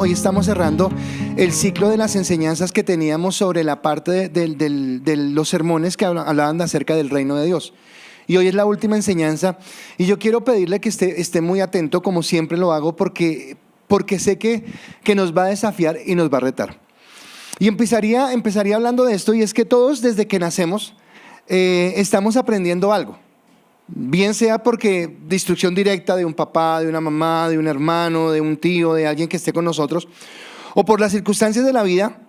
hoy estamos cerrando el ciclo de las enseñanzas que teníamos sobre la parte de los sermones que hablaban acerca del reino de Dios. Y hoy es la última enseñanza y yo quiero pedirle que esté muy atento, como siempre lo hago, porque sé que nos va a desafiar y nos va a retar. Y empezaría hablando de esto, y es que todos desde que nacemos estamos aprendiendo algo. Bien sea porque de instrucción directa de un papá, de una mamá, de un hermano, de un tío, de alguien que esté con nosotros, o por las circunstancias de la vida.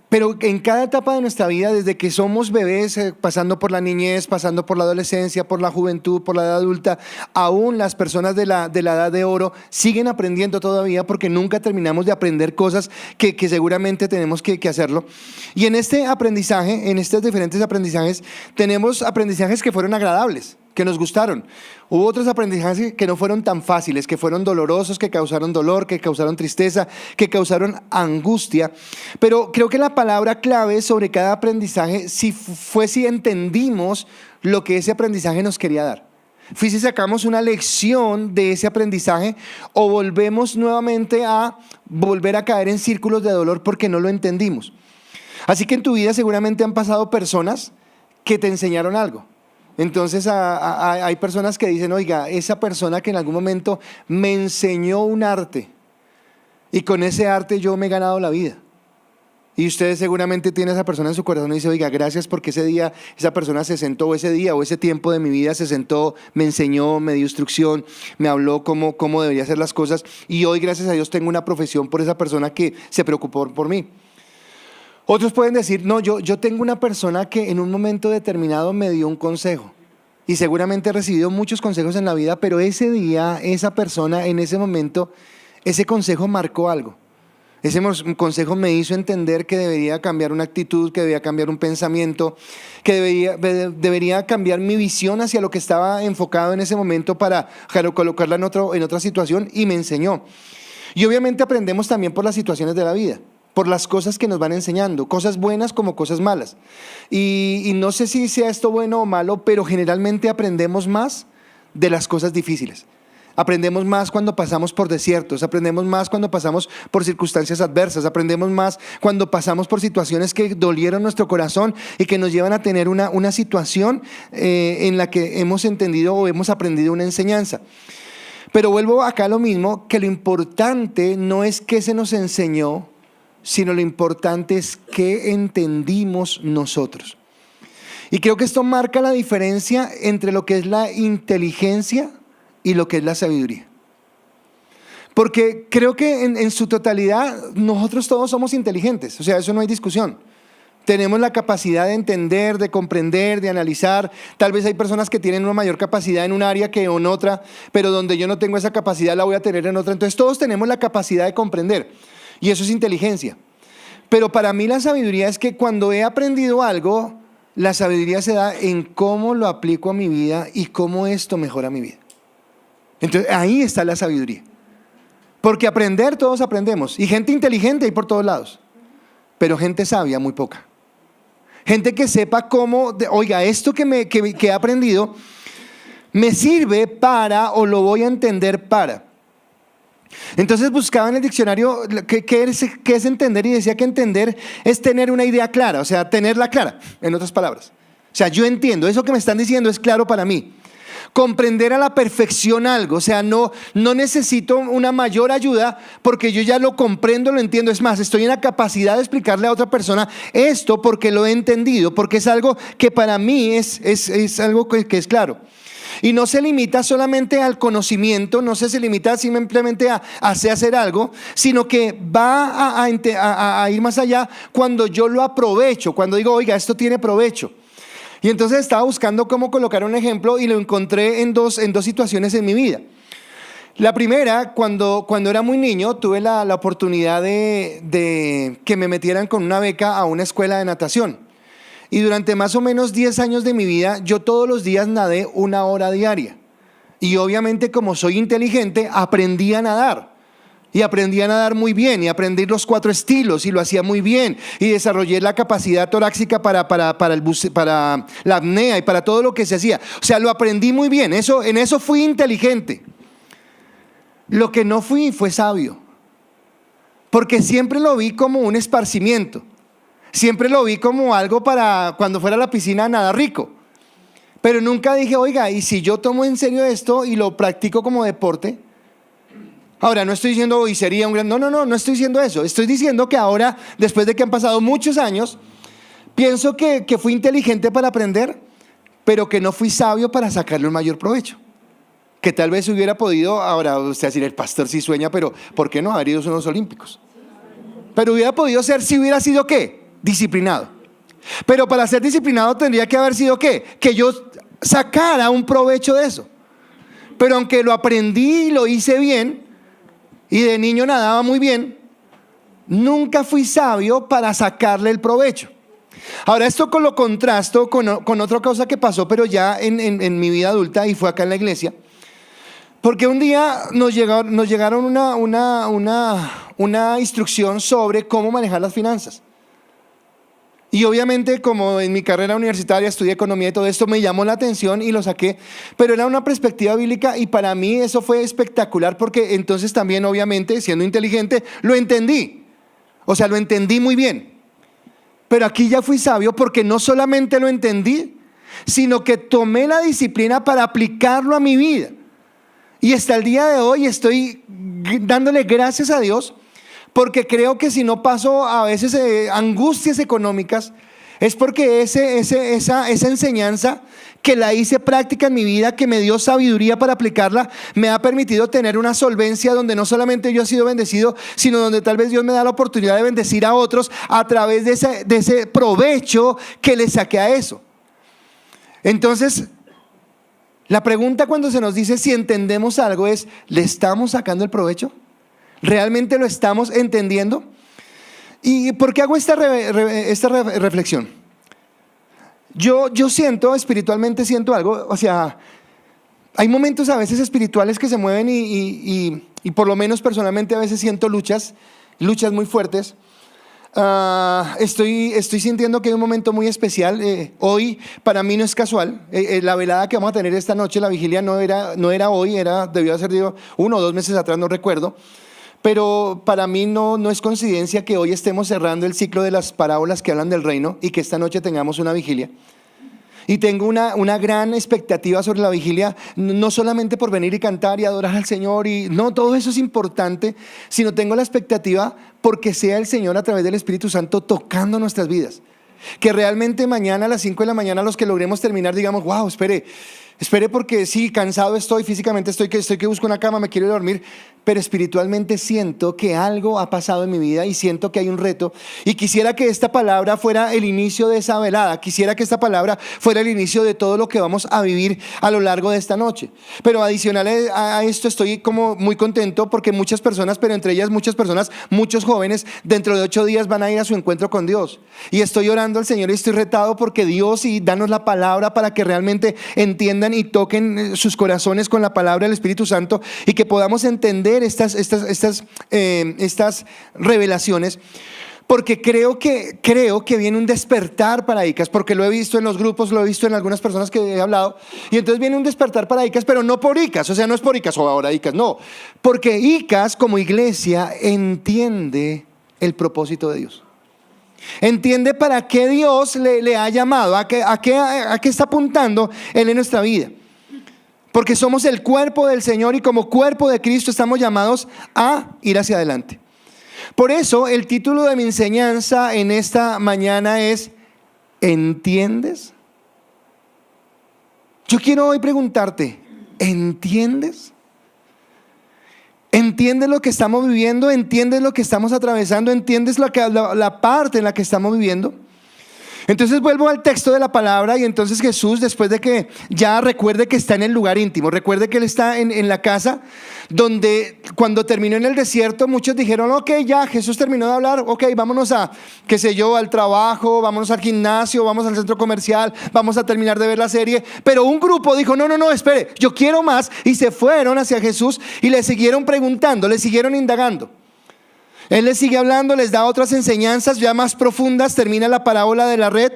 Pero en cada etapa de nuestra vida, desde que somos bebés, pasando por la niñez, pasando por la adolescencia, por la juventud, por la edad adulta, aún las personas de la edad de oro siguen aprendiendo todavía, porque nunca terminamos de aprender cosas que seguramente tenemos que hacerlo. Y en este aprendizaje, en estos diferentes aprendizajes, tenemos aprendizajes que fueron agradables, que nos gustaron. Hubo otros aprendizajes que no fueron tan fáciles, que fueron dolorosos, que causaron dolor, que causaron tristeza, que causaron angustia. Pero creo que la palabra clave sobre cada aprendizaje fue si entendimos lo que ese aprendizaje nos quería dar. Fue si sacamos una lección de ese aprendizaje o volvemos nuevamente a volver a caer en círculos de dolor porque no lo entendimos. Así que en tu vida seguramente han pasado personas que te enseñaron algo. Entonces hay personas que dicen, oiga, esa persona que en algún momento me enseñó un arte y con ese arte yo me he ganado la vida. Y ustedes seguramente tienen a esa persona en su corazón y dice, oiga, gracias porque ese día esa persona se sentó, o ese día o ese tiempo de mi vida se sentó, me enseñó, me dio instrucción, me habló cómo debería hacer las cosas, y hoy gracias a Dios tengo una profesión por esa persona que se preocupó por mí. Otros pueden decir, no, yo tengo una persona que en un momento determinado me dio un consejo. Y seguramente he recibido muchos consejos en la vida, pero ese día, esa persona, en ese momento, ese consejo marcó algo. Ese consejo me hizo entender que debería cambiar una actitud, que debería cambiar un pensamiento, que debería cambiar mi visión hacia lo que estaba enfocado en ese momento para colocarla en otra situación, y me enseñó. Y obviamente aprendemos también por las situaciones de la vida, por las cosas que nos van enseñando, cosas buenas como cosas malas. Y no sé si sea esto bueno o malo, pero generalmente aprendemos más de las cosas difíciles. Aprendemos más cuando pasamos por desiertos, aprendemos más cuando pasamos por circunstancias adversas, aprendemos más cuando pasamos por situaciones que dolieron nuestro corazón y que nos llevan a tener una situación en la que hemos entendido o hemos aprendido una enseñanza. Pero vuelvo acá a lo mismo, que lo importante no es qué se nos enseñó, sino lo importante es qué entendimos nosotros. Y creo que esto marca la diferencia entre lo que es la inteligencia y lo que es la sabiduría. Porque creo que en su totalidad nosotros todos somos inteligentes, o sea, eso no hay discusión. Tenemos la capacidad de entender, de comprender, de analizar. Tal vez hay personas que tienen una mayor capacidad en un área que en otra, pero donde yo no tengo esa capacidad la voy a tener en otra. Entonces todos tenemos la capacidad de comprender. Y eso es inteligencia. Pero para mí la sabiduría es que cuando he aprendido algo, la sabiduría se da en cómo lo aplico a mi vida y cómo esto mejora mi vida. Entonces ahí está la sabiduría. Porque aprender todos aprendemos. Y gente inteligente hay por todos lados. Pero gente sabia muy poca. Gente que sepa cómo, oiga, esto que he aprendido me sirve para, o lo voy a entender para. Entonces buscaba en el diccionario qué es entender, y decía que entender es tener una idea clara, o sea, tenerla clara, en otras palabras. O sea, yo entiendo, eso que me están diciendo es claro para mí. Comprender a la perfección algo, o sea, no necesito una mayor ayuda porque yo ya lo comprendo, lo entiendo. Es más, estoy en la capacidad de explicarle a otra persona esto porque lo he entendido, porque es algo que para mí es algo que es claro. Y no se limita solamente al conocimiento, no se limita simplemente a hacer algo, sino que va a ir más allá cuando yo lo aprovecho, cuando digo, oiga, esto tiene provecho. Y entonces estaba buscando cómo colocar un ejemplo y lo encontré en dos situaciones en mi vida. La primera, cuando era muy niño, tuve la oportunidad de que me metieran con una beca a una escuela de natación. Y durante más o menos 10 años de mi vida, yo todos los días nadé 1 hora diaria. Y obviamente, como soy inteligente, aprendí a nadar. Y aprendí a nadar muy bien, y aprendí los 4 estilos, y lo hacía muy bien. Y desarrollé la capacidad torácica para la apnea y para todo lo que se hacía. O sea, lo aprendí muy bien, en eso fui inteligente. Lo que no fui fue sabio. porque siempre lo vi como un esparcimiento. Siempre lo vi como algo para cuando fuera a la piscina nada rico. Pero nunca dije, oiga, ¿y si yo tomo en serio esto y lo practico como deporte? Ahora, no estoy diciendo hoy sería un gran... No estoy diciendo eso. Estoy diciendo que ahora, después de que han pasado muchos años, pienso que fui inteligente para aprender, pero que no fui sabio para sacarle un mayor provecho. Que tal vez hubiera podido, ahora usted decir, el pastor sí sueña, pero ¿por qué no haber ido a unos olímpicos? Pero hubiera podido ser si hubiera sido ¿qué? Disciplinado. Pero para ser disciplinado tendría que haber sido ¿qué? Que yo sacara un provecho de eso. Pero aunque lo aprendí y lo hice bien, y de niño nadaba muy bien, nunca fui sabio para sacarle el provecho. Ahora esto lo contrasto con otra cosa que pasó, pero ya en mi vida adulta, y fue acá en la iglesia. Porque un día nos llegaron una instrucción sobre cómo manejar las finanzas. Y obviamente, como en mi carrera universitaria estudié economía y todo esto, me llamó la atención y lo saqué. Pero era una perspectiva bíblica y para mí eso fue espectacular porque entonces también, obviamente, siendo inteligente, lo entendí. O sea, lo entendí muy bien. Pero aquí ya fui sabio porque no solamente lo entendí, sino que tomé la disciplina para aplicarlo a mi vida. Y hasta el día de hoy estoy dándole gracias a Dios porque creo que si no paso a veces angustias económicas es porque esa enseñanza que la hice práctica en mi vida, que me dio sabiduría para aplicarla, me ha permitido tener una solvencia donde no solamente yo he sido bendecido, sino donde tal vez Dios me da la oportunidad de bendecir a otros a través de ese provecho que le saqué a eso. Entonces, la pregunta cuando se nos dice si entendemos algo es, ¿le estamos sacando el provecho? ¿Realmente lo estamos entendiendo? ¿Y por qué hago esta reflexión? Yo siento, espiritualmente siento algo, o sea, hay momentos a veces espirituales que se mueven y por lo menos personalmente a veces siento luchas muy fuertes. Estoy sintiendo que hay un momento muy especial. Hoy para mí no es casual. La velada que vamos a tener esta noche, la vigilia no era hoy, debió ser 1 o 2 meses atrás, no recuerdo. Pero para mí no es coincidencia que hoy estemos cerrando el ciclo de las parábolas que hablan del reino y que esta noche tengamos una vigilia. Y tengo una gran expectativa sobre la vigilia, no solamente por venir y cantar y adorar al Señor, no, todo eso es importante, sino tengo la expectativa porque sea el Señor a través del Espíritu Santo tocando nuestras vidas. Que realmente mañana a las 5 de la mañana los que logremos terminar digamos, wow, espere porque sí, cansado estoy, físicamente estoy que busco una cama, me quiero ir a dormir, pero espiritualmente siento que algo ha pasado en mi vida y siento que hay un reto y quisiera que esta palabra fuera el inicio de esa velada, quisiera que esta palabra fuera el inicio de todo lo que vamos a vivir a lo largo de esta noche. Pero adicional a esto estoy como muy contento porque muchas personas, pero entre ellas muchos jóvenes, dentro de 8 días van a ir a su encuentro con Dios y estoy orando al Señor y estoy retado porque Dios y danos la palabra para que realmente entiendan y toquen sus corazones con la palabra del Espíritu Santo y que podamos entender estas revelaciones, porque creo que viene un despertar para ICAS, porque lo he visto en los grupos, lo he visto en algunas personas que he hablado, y entonces viene un despertar para ICAS, pero no por ICAS, o sea, no es por ICAS o ahora ICAS, no, porque ICAS como iglesia entiende el propósito de Dios. Entiende para qué Dios le ha llamado, a qué está apuntando Él en nuestra vida. Porque somos el cuerpo del Señor y como cuerpo de Cristo estamos llamados a ir hacia adelante. Por eso el título de mi enseñanza en esta mañana es ¿entiendes? Yo quiero hoy preguntarte, ¿entiendes? ¿Entiendes lo que estamos viviendo? ¿Entiendes lo que estamos atravesando? ¿Entiendes la parte en la que estamos viviendo? Entonces vuelvo al texto de la palabra y entonces Jesús, después de que ya recuerde que está en el lugar íntimo, recuerde que Él está en la casa donde cuando terminó en el desierto muchos dijeron, ok, ya Jesús terminó de hablar, ok, vámonos al trabajo, vámonos al gimnasio, vamos al centro comercial, vamos a terminar de ver la serie. Pero un grupo dijo, no, espere, yo quiero más, y se fueron hacia Jesús y le siguieron preguntando, le siguieron indagando. Él les sigue hablando, les da otras enseñanzas ya más profundas, termina la parábola de la red.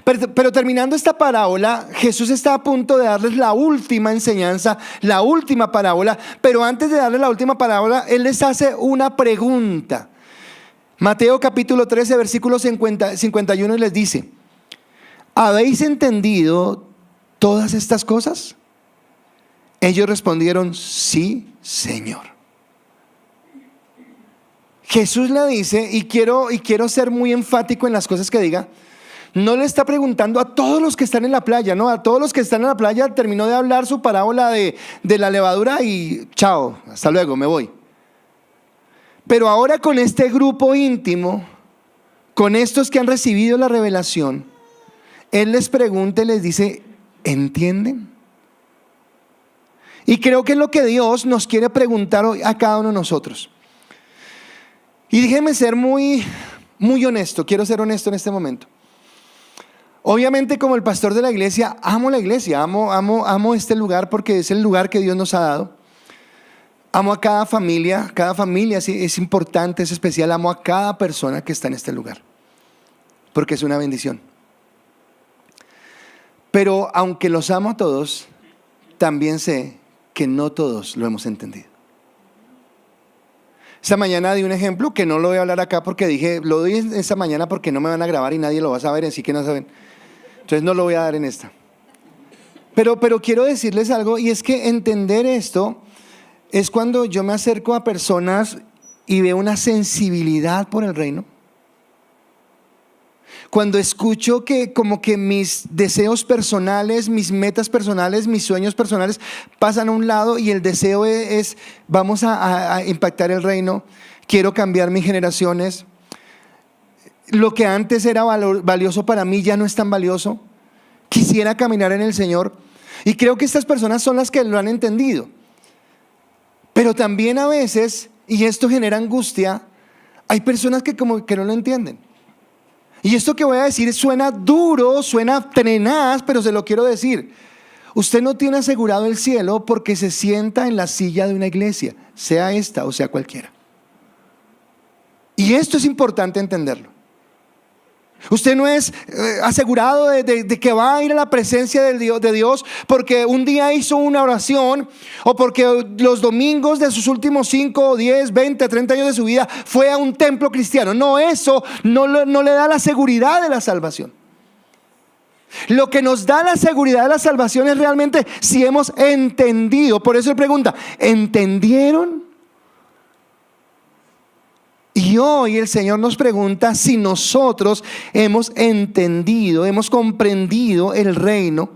Pero terminando esta parábola, Jesús está a punto de darles la última enseñanza, la última parábola. Pero antes de darles la última parábola, Él les hace una pregunta. Mateo capítulo 13, versículo 51, y les dice: ¿habéis entendido todas estas cosas? Ellos respondieron: sí, Señor. Jesús le dice, y quiero ser muy enfático en las cosas que diga, no le está preguntando a todos los que están en la playa, no, a todos los que están en la playa terminó de hablar su parábola de la levadura y chao, hasta luego, me voy. Pero ahora con este grupo íntimo, con estos que han recibido la revelación, Él les pregunta y les dice: ¿entienden? Y creo que es lo que Dios nos quiere preguntar hoy a cada uno de nosotros. Y déjeme ser muy honesto, quiero ser honesto en este momento. Obviamente, como el pastor de la iglesia, amo la iglesia, amo este lugar porque es el lugar que Dios nos ha dado. Amo a cada familia es importante, es especial. Amo a cada persona que está en este lugar porque es una bendición. Pero aunque los amo a todos, también sé que no todos lo hemos entendido. Esta mañana di un ejemplo que no lo voy a hablar acá porque dije, lo doy esta mañana porque no me van a grabar y nadie lo va a saber, así que no saben. Entonces no lo voy a dar en esta. Pero quiero decirles algo, y es que entender esto es cuando yo me acerco a personas y veo una sensibilidad por el reino. Cuando escucho que como que mis deseos personales, mis metas personales, mis sueños personales pasan a un lado y el deseo es vamos a impactar el reino, quiero cambiar mis generaciones. Lo que antes era valioso para mí ya no es tan valioso. Quisiera caminar en el Señor. Y creo que estas personas son las que lo han entendido. Pero también a veces, y esto genera angustia, hay personas que como que no lo entienden. Y esto que voy a decir suena duro, suena tenaz, pero se lo quiero decir. Usted no tiene asegurado el cielo porque se sienta en la silla de una iglesia, sea esta o sea cualquiera. Y esto es importante entenderlo. Usted no es asegurado de que va a ir a la presencia de Dios porque un día hizo una oración o porque los domingos de sus últimos 5, 10, 20, 30 años de su vida fue a un templo cristiano. No, eso no le da la seguridad de la salvación. Lo que nos da la seguridad de la salvación es realmente si hemos entendido. Por eso él pregunta: ¿entendieron? Y hoy el Señor nos pregunta si nosotros hemos entendido, hemos comprendido el reino.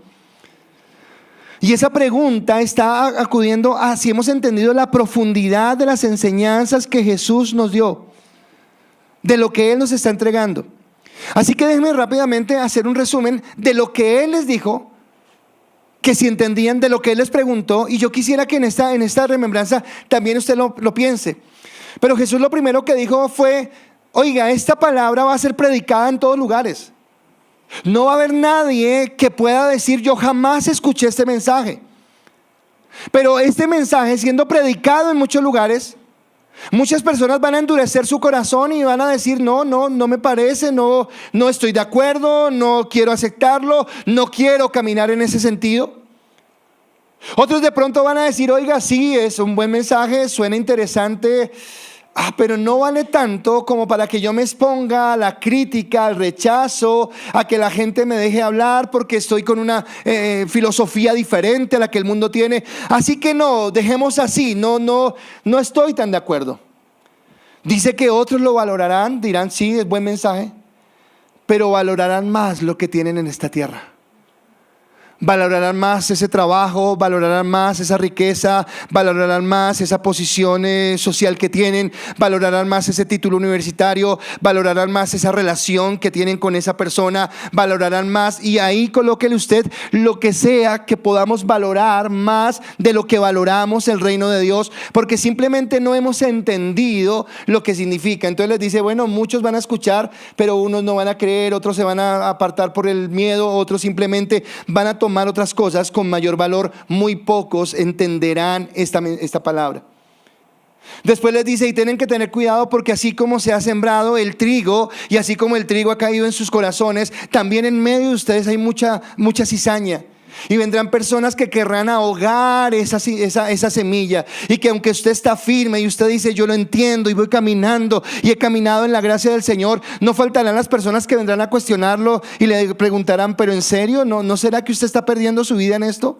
Y esa pregunta está acudiendo a si hemos entendido la profundidad de las enseñanzas que Jesús nos dio, de lo que Él nos está entregando. Así que déjenme rápidamente hacer un resumen de lo que Él les dijo, que si entendían, de lo que Él les preguntó. Y yo quisiera que en esta remembranza también usted lo piense. Pero Jesús lo primero que dijo fue: oiga, esta palabra va a ser predicada en todos lugares. No va a haber nadie que pueda decir: yo jamás escuché este mensaje. Pero este mensaje siendo predicado en muchos lugares, muchas personas van a endurecer su corazón y van a decir: no me parece, no estoy de acuerdo, no quiero aceptarlo, no quiero caminar en ese sentido. Otros de pronto van a decir: oiga, sí, es un buen mensaje, suena interesante, pero no vale tanto como para que yo me exponga a la crítica, al rechazo, a que la gente me deje hablar porque estoy con una filosofía diferente a la que el mundo tiene. Así que no, dejemos así, no estoy tan de acuerdo. Dice que otros lo valorarán, dirán: sí, es buen mensaje, pero valorarán más lo que tienen en esta tierra. Valorarán más ese trabajo, valorarán más esa riqueza, valorarán más esa posición social que tienen, valorarán más ese título universitario, valorarán más esa relación que tienen con esa persona, valorarán más, y ahí colóquele usted lo que sea que podamos valorar más de lo que valoramos el reino de Dios, porque simplemente no hemos entendido lo que significa. Entonces les dice: bueno, muchos van a escuchar, pero unos no van a creer, otros se van a apartar por el miedo, otros simplemente van a tomar otras cosas con mayor valor. Muy pocos entenderán esta palabra. Después les dice, y tienen que tener cuidado porque así como se ha sembrado el trigo y así como el trigo ha caído en sus corazones, también en medio de ustedes hay mucha cizaña. Y vendrán personas que querrán ahogar esa semilla, y que aunque usted está firme y usted dice yo lo entiendo y voy caminando y he caminado en la gracia del Señor, no faltarán las personas que vendrán a cuestionarlo y le preguntarán, pero ¿en serio? ¿No será que usted está perdiendo su vida en esto?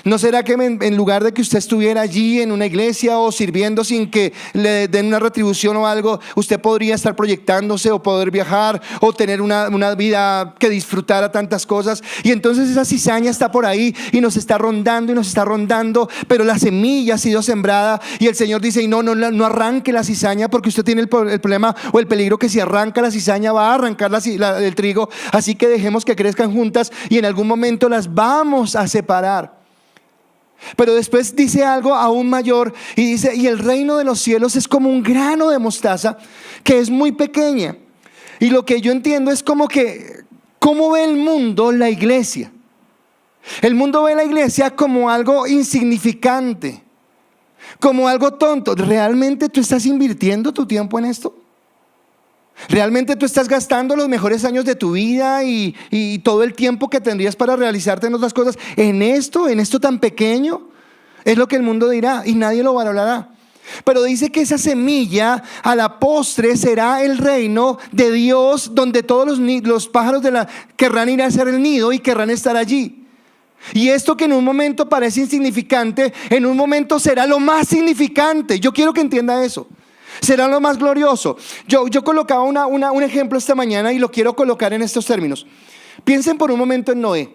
¿No será que en lugar de que usted estuviera allí en una iglesia o sirviendo sin que le den una retribución o algo, usted podría estar proyectándose o poder viajar o tener una vida que disfrutara tantas cosas? Y entonces esa cizaña está por ahí y nos está rondando y nos está rondando, pero la semilla ha sido sembrada y el Señor dice, y no arranque la cizaña, porque usted tiene el problema o el peligro que si arranca la cizaña va a arrancar el trigo. Así que dejemos que crezcan juntas y en algún momento las vamos a separar. Pero después dice algo aún mayor y dice, y el reino de los cielos es como un grano de mostaza que es muy pequeña. Y lo que yo entiendo es como que, ¿cómo ve el mundo la iglesia? El mundo ve la iglesia como algo insignificante, como algo tonto. ¿Realmente tú estás invirtiendo tu tiempo en esto? ¿Realmente tú estás gastando los mejores años de tu vida y todo el tiempo que tendrías para realizarte en otras cosas en esto tan pequeño? Es lo que el mundo dirá y nadie lo valorará. Pero dice que esa semilla a la postre será el reino de Dios, donde todos los pájaros querrán ir a hacer el nido y querrán estar allí. Y esto que en un momento parece insignificante, en un momento será lo más significante. Yo quiero que entienda eso. Será lo más glorioso. Yo colocaba un ejemplo esta mañana y lo quiero colocar en estos términos. Piensen por un momento en Noé.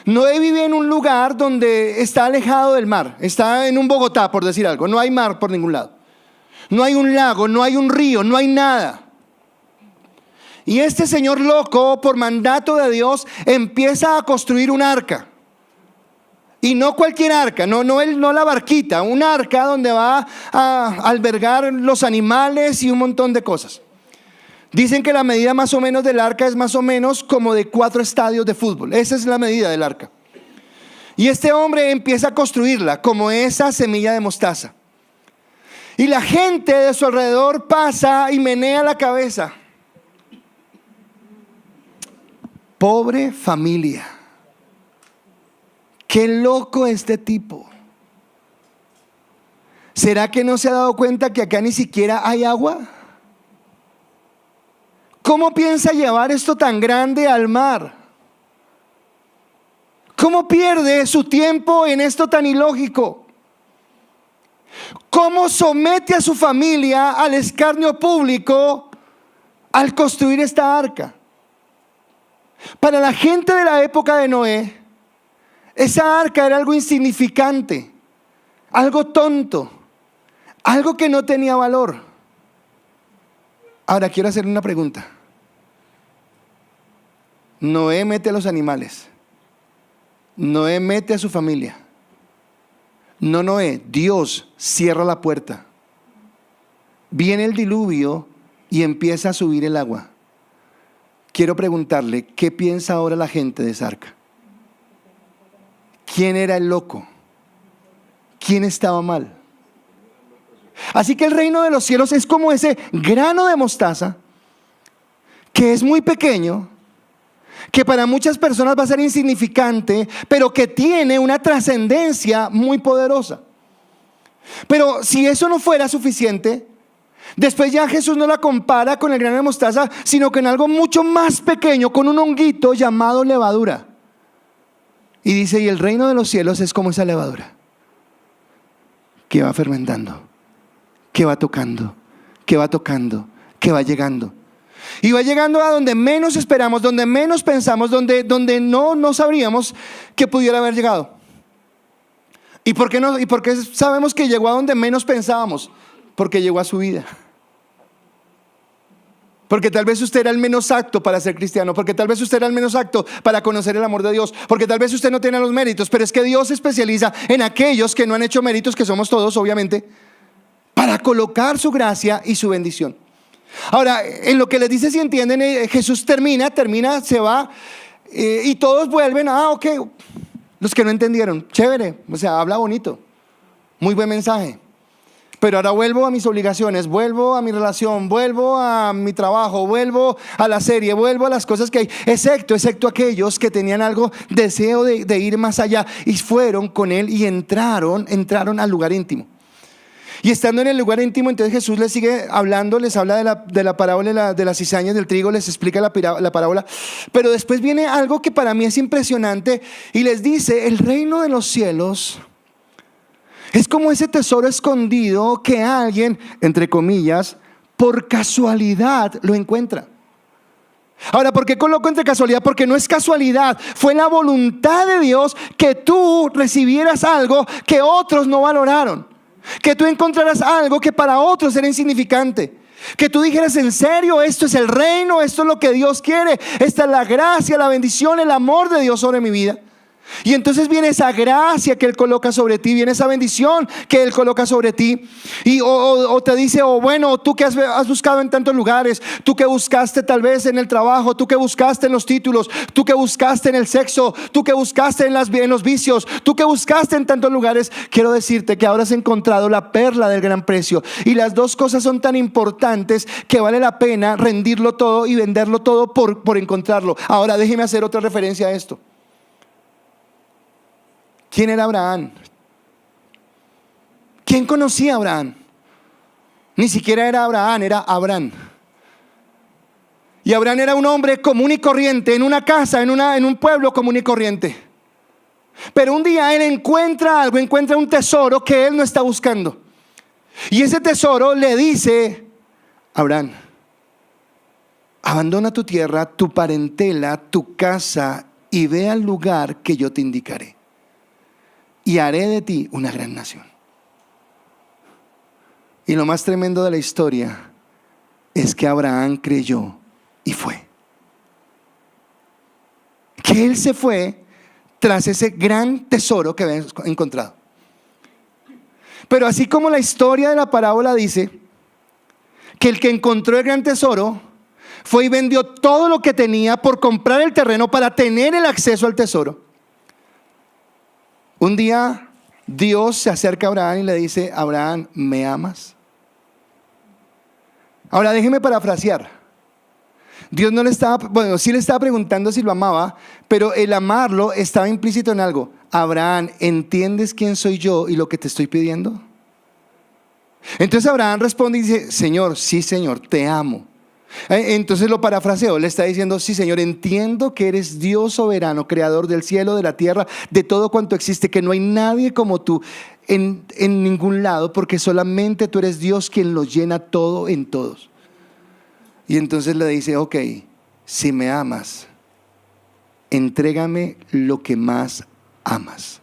Noé vive en un lugar donde está alejado del mar. Está en un Bogotá, por decir algo. No hay mar por ningún lado. No hay un lago, no hay un río, no hay nada. Y este señor loco, por mandato de Dios, empieza a construir un arca. Y no cualquier arca, no la barquita, un arca donde va a albergar los animales y un montón de cosas. Dicen que la medida más o menos del arca es más o menos como de 4 estadios de fútbol. Esa es la medida del arca. Y este hombre empieza a construirla como esa semilla de mostaza. Y la gente de su alrededor pasa y menea la cabeza. Pobre familia. Qué loco este tipo. ¿Será que no se ha dado cuenta que acá ni siquiera hay agua? ¿Cómo piensa llevar esto tan grande al mar? ¿Cómo pierde su tiempo en esto tan ilógico? ¿Cómo somete a su familia al escarnio público al construir esta arca? Para la gente de la época de Noé, esa arca era algo insignificante, algo tonto, algo que no tenía valor. Ahora quiero hacerle una pregunta. Noé mete a los animales. Noé mete a su familia. No, Noé, Dios cierra la puerta. Viene el diluvio y empieza a subir el agua. Quiero preguntarle, ¿qué piensa ahora la gente de esa arca? ¿Quién era el loco? ¿Quién estaba mal? Así que el reino de los cielos es como ese grano de mostaza que es muy pequeño, que para muchas personas va a ser insignificante, pero que tiene una trascendencia muy poderosa. Pero si eso no fuera suficiente, después ya Jesús no la compara con el grano de mostaza, sino con algo mucho más pequeño, con un honguito llamado levadura. Y dice, y el reino de los cielos es como esa levadura, que va fermentando, que va tocando, que va tocando, que va llegando. Y va llegando a donde menos esperamos, donde menos pensamos, donde no sabríamos que pudiera haber llegado. ¿Y por qué no? ¿Y por qué sabemos que llegó a donde menos pensábamos? Porque llegó a su vida. Porque tal vez usted era el menos apto para ser cristiano, porque tal vez usted era el menos apto para conocer el amor de Dios, porque tal vez usted no tiene los méritos, pero es que Dios se especializa en aquellos que no han hecho méritos, que somos todos obviamente, para colocar su gracia y su bendición. Ahora, en lo que les dice, si entienden, Jesús termina, se va y todos vuelven, ok, los que no entendieron, chévere, o sea, habla bonito, muy buen mensaje. pero ahora vuelvo a mis obligaciones, vuelvo a mi relación, vuelvo a mi trabajo, vuelvo a la serie, vuelvo a las cosas que hay, excepto aquellos que tenían algo, deseo de ir más allá, y fueron con él y entraron al lugar íntimo. Y estando en el lugar íntimo, entonces Jesús les sigue hablando, les habla de la parábola de las cizañas del trigo, les explica la parábola. Pero después viene algo que para mí es impresionante y les dice: el reino de los cielos es como ese tesoro escondido que alguien, entre comillas, por casualidad lo encuentra. Ahora, ¿por qué coloco entre casualidad? Porque no es casualidad, fue la voluntad de Dios que tú recibieras algo que otros no valoraron. Que tú encontraras algo que para otros era insignificante. Que tú dijeras: en serio, esto es el reino, esto es lo que Dios quiere, esta es la gracia, la bendición, el amor de Dios sobre mi vida. Y entonces viene esa gracia que Él coloca sobre ti, viene esa bendición que Él coloca sobre ti. Y o te dice: bueno, tú que has buscado en tantos lugares, tú que buscaste tal vez en el trabajo, tú que buscaste en los títulos, tú que buscaste en el sexo, tú que buscaste en los vicios, tú que buscaste en tantos lugares, quiero decirte que ahora has encontrado la perla del gran precio. Y las dos cosas son tan importantes que vale la pena rendirlo todo y venderlo todo por encontrarlo. Ahora déjeme hacer otra referencia a esto. ¿Quién era Abraham? ¿Quién conocía a Abraham? Ni siquiera era Abraham, era Abraham. Y Abraham era un hombre común y corriente, en una casa, en un pueblo común y corriente. Pero un día él encuentra algo, encuentra un tesoro que él no está buscando. Y ese tesoro le dice: Abraham, abandona tu tierra, tu parentela, tu casa y ve al lugar que yo te indicaré. Y haré de ti una gran nación. Y lo más tremendo de la historia es que Abraham creyó y fue. Que él se fue tras ese gran tesoro que había encontrado. Pero así como la historia de la parábola dice que el que encontró el gran tesoro fue y vendió todo lo que tenía por comprar el terreno para tener el acceso al tesoro. Un día Dios se acerca a Abraham y le dice: Abraham, ¿me amas? Ahora déjeme parafrasear. Dios no le estaba, bueno, sí le estaba preguntando si lo amaba, pero el amarlo estaba implícito en algo. Abraham, ¿entiendes quién soy yo y lo que te estoy pidiendo? Entonces Abraham responde y dice: Señor, sí Señor, te amo. Entonces lo parafraseo, le está diciendo: sí Señor, entiendo que eres Dios soberano, creador del cielo, de la tierra, de todo cuanto existe, que no hay nadie como tú en ningún lado, porque solamente tú eres Dios quien lo llena todo en todos. Y entonces le dice: ok, si me amas, entrégame lo que más amas,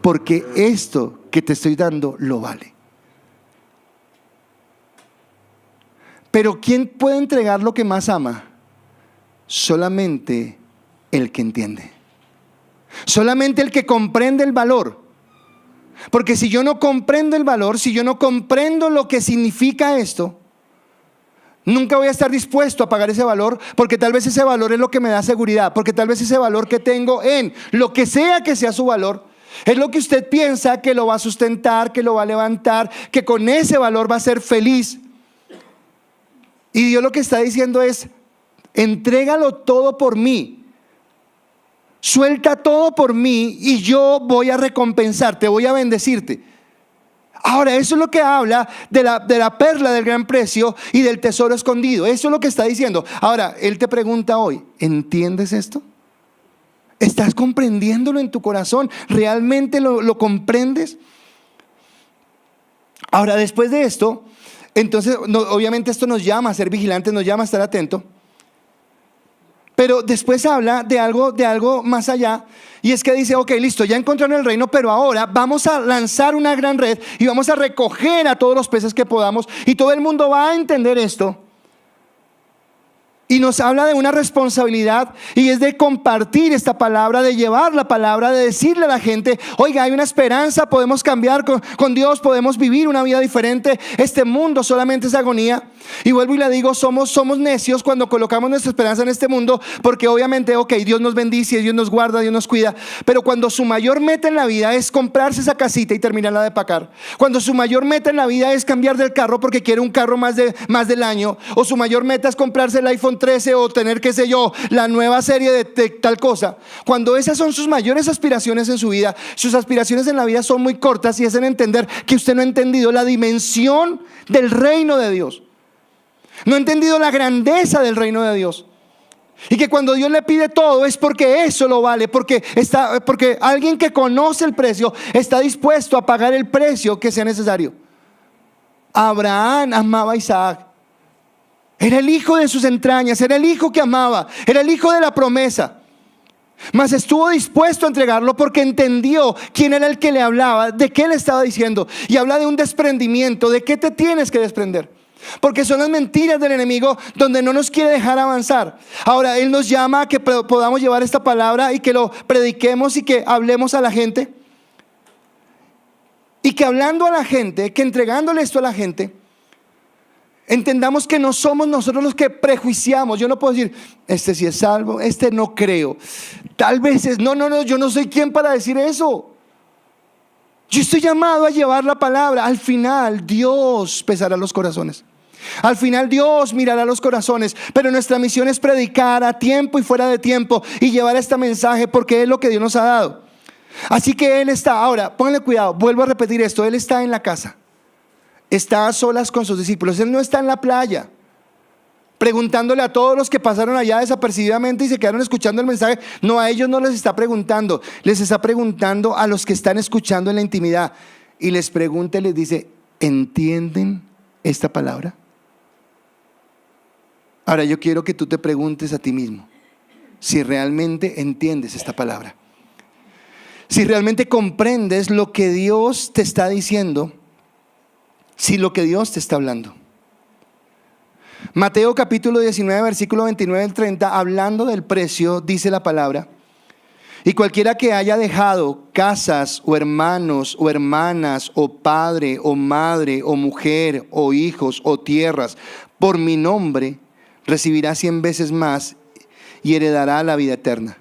porque esto que te estoy dando lo vale. Pero ¿quién puede entregar lo que más ama? Solamente el que entiende. Solamente el que comprende el valor. Porque si yo no comprendo el valor, si yo no comprendo lo que significa esto, nunca voy a estar dispuesto a pagar ese valor, porque tal vez ese valor es lo que me da seguridad, porque tal vez ese valor que tengo en lo que sea su valor, es lo que usted piensa que lo va a sustentar, que lo va a levantar, que con ese valor va a ser feliz. Y Dios lo que está diciendo es: entrégalo todo por mí, suelta todo por mí y yo voy a recompensarte, voy a bendecirte. Ahora, eso es lo que habla de la perla del gran precio y del tesoro escondido. Eso es lo que está diciendo. Ahora, Él te pregunta hoy: ¿entiendes esto? ¿Estás comprendiéndolo en tu corazón? ¿Realmente lo comprendes? Ahora, después de esto, entonces, obviamente esto nos llama a ser vigilantes, nos llama a estar atentos. Pero después habla de algo más allá. Y es que dice: ok, listo, ya encontraron el reino, pero ahora vamos a lanzar una gran red y vamos a recoger a todos los peces que podamos. Y todo el mundo va a entender esto. Y nos habla de una responsabilidad, y es de compartir esta palabra, de llevar la palabra, de decirle a la gente: oiga, hay una esperanza, podemos cambiar con Dios, podemos vivir una vida diferente. Este mundo solamente es agonía. Y vuelvo y le digo, somos necios cuando colocamos nuestra esperanza en este mundo, porque obviamente, ok, Dios nos bendice, Dios nos guarda, Dios nos cuida, pero cuando su mayor meta en la vida es comprarse esa casita y terminarla de pagar, cuando su mayor meta en la vida es cambiar del carro porque quiere un carro más del año, o su mayor meta es comprarse el iPhone 13 o tener, qué sé yo, la nueva serie de tal cosa, cuando esas son sus mayores aspiraciones en su vida, sus aspiraciones en la vida son muy cortas y hacen entender que usted no ha entendido la dimensión del reino de Dios. No ha entendido la grandeza del reino de Dios. Y que cuando Dios le pide todo es porque eso lo vale, porque alguien que conoce el precio está dispuesto a pagar el precio que sea necesario. Abraham amaba a Isaac. Era el hijo de sus entrañas, era el hijo que amaba, era el hijo de la promesa. Mas estuvo dispuesto a entregarlo porque entendió quién era el que le hablaba, de qué le estaba diciendo. Y habla de un desprendimiento, de qué te tienes que desprender. Porque son las mentiras del enemigo donde no nos quiere dejar avanzar. Ahora Él nos llama a que podamos llevar esta palabra y que lo prediquemos y que hablemos a la gente. Y que hablando a la gente, que entregándole esto a la gente, entendamos que no somos nosotros los que prejuiciamos. Yo no puedo decir, este sí es salvo, este no creo. Tal vez es, no, yo no soy quien para decir eso. Yo estoy llamado a llevar la palabra. Al final Dios pesará los corazones. Al final Dios mirará los corazones. Pero nuestra misión es predicar a tiempo y fuera de tiempo y llevar este mensaje porque es lo que Dios nos ha dado. Así que Él está, ahora pónganle cuidado, vuelvo a repetir esto, Él está en la casa. Está a solas con sus discípulos. Él no está en la playa preguntándole a todos los que pasaron allá desapercibidamente y se quedaron escuchando el mensaje. No, a ellos no les está preguntando, les está preguntando a los que están escuchando en la intimidad. Y les pregunta y les dice, ¿entienden esta palabra? Ahora yo quiero que tú te preguntes a ti mismo si realmente entiendes esta palabra, si realmente comprendes lo que Dios te está diciendo, si lo que Dios te está hablando. Mateo capítulo 19 versículo 29 al 30, hablando del precio, dice la palabra: y cualquiera que haya dejado casas o hermanos o hermanas o padre o madre o mujer o hijos o tierras por mi nombre, recibirá 100 veces más y heredará la vida eterna.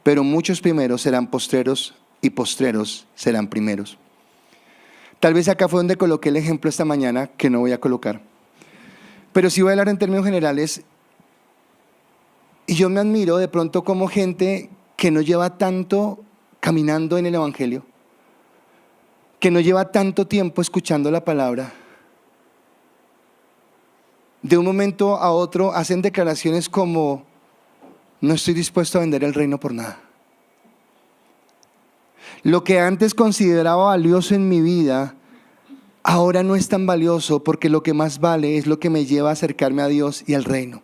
Pero muchos primeros serán postreros y postreros serán primeros. Tal vez acá fue donde coloqué el ejemplo esta mañana que no voy a colocar. Pero sí voy a hablar en términos generales. Y yo me admiro de pronto como gente que no lleva tanto caminando en el evangelio, que no lleva tanto tiempo escuchando la palabra, de un momento a otro hacen declaraciones como: no estoy dispuesto a vender el reino por nada. Lo que antes consideraba valioso en mi vida, ahora no es tan valioso, porque lo que más vale es lo que me lleva a acercarme a Dios y al reino.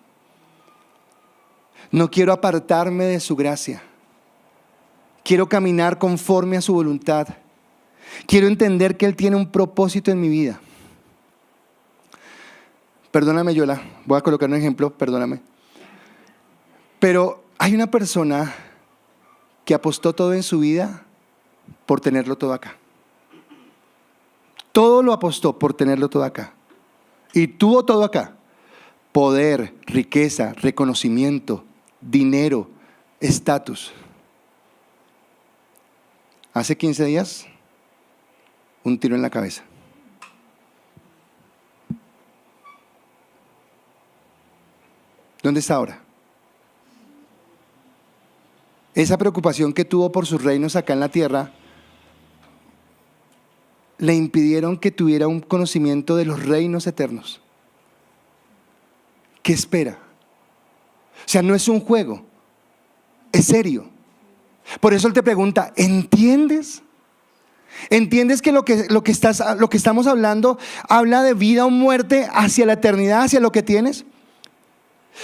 No quiero apartarme de su gracia. Quiero caminar conforme a su voluntad. Quiero entender que Él tiene un propósito en mi vida. Perdóname, Yola, voy a colocar un ejemplo, perdóname. Pero hay una persona que apostó todo en su vida por tenerlo todo acá. Todo lo apostó por tenerlo todo acá. Y tuvo todo acá: poder, riqueza, reconocimiento, dinero, estatus. Hace 15 días, un tiro en la cabeza. ¿Dónde está ahora? Esa preocupación que tuvo por sus reinos acá en la tierra le impidieron que tuviera un conocimiento de los reinos eternos. ¿Qué espera? O sea, no es un juego, es serio. Por eso Él te pregunta: ¿entiendes? ¿Entiendes que lo que estamos hablando habla de vida o muerte hacia la eternidad, hacia lo que tienes?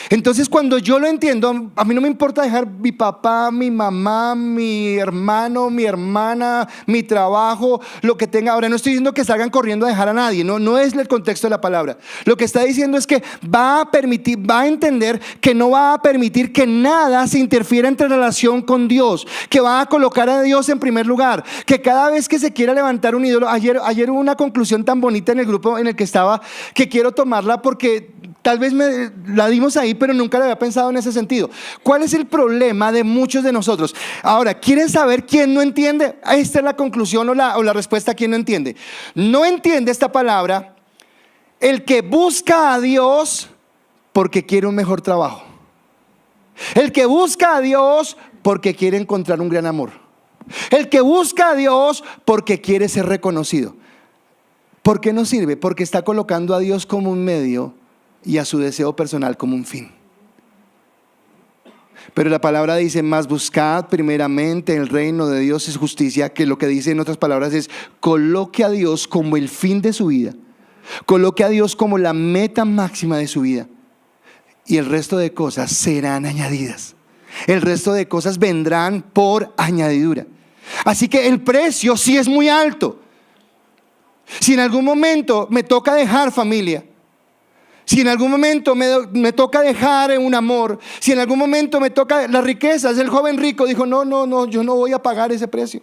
Entonces cuando yo lo entiendo, a mí no me importa dejar mi papá, mi mamá, mi hermano, mi hermana, mi trabajo, lo que tenga. Ahora no estoy diciendo que salgan corriendo a dejar a nadie, no es el contexto de la palabra. Lo que está diciendo es que va a entender que no va a permitir que nada se interfiera entre relación con Dios, que va a colocar a Dios en primer lugar, que cada vez que se quiera levantar un ídolo, ayer hubo una conclusión tan bonita en el grupo en el que estaba, que quiero tomarla porque tal vez la dimos ahí, pero nunca la había pensado en ese sentido. ¿Cuál es el problema de muchos de nosotros? Ahora, ¿quieren saber quién no entiende? Esta es la conclusión o la respuesta a quién no entiende. No entiende esta palabra el que busca a Dios porque quiere un mejor trabajo. El que busca a Dios porque quiere encontrar un gran amor. El que busca a Dios porque quiere ser reconocido. ¿Por qué no sirve? Porque está colocando a Dios como un medio y a su deseo personal como un fin. Pero la palabra dice: más buscad primeramente el reino de Dios y su justicia, que lo que dice en otras palabras es: coloque a Dios como el fin de su vida, coloque a Dios como la meta máxima de su vida, y el resto de cosas serán añadidas. El resto de cosas vendrán por añadidura. Así que el precio sí es muy alto. Si en algún momento me toca dejar familia, si en algún momento me toca dejar un amor, si en algún momento me toca las riquezas, el joven rico dijo: no, yo no voy a pagar ese precio.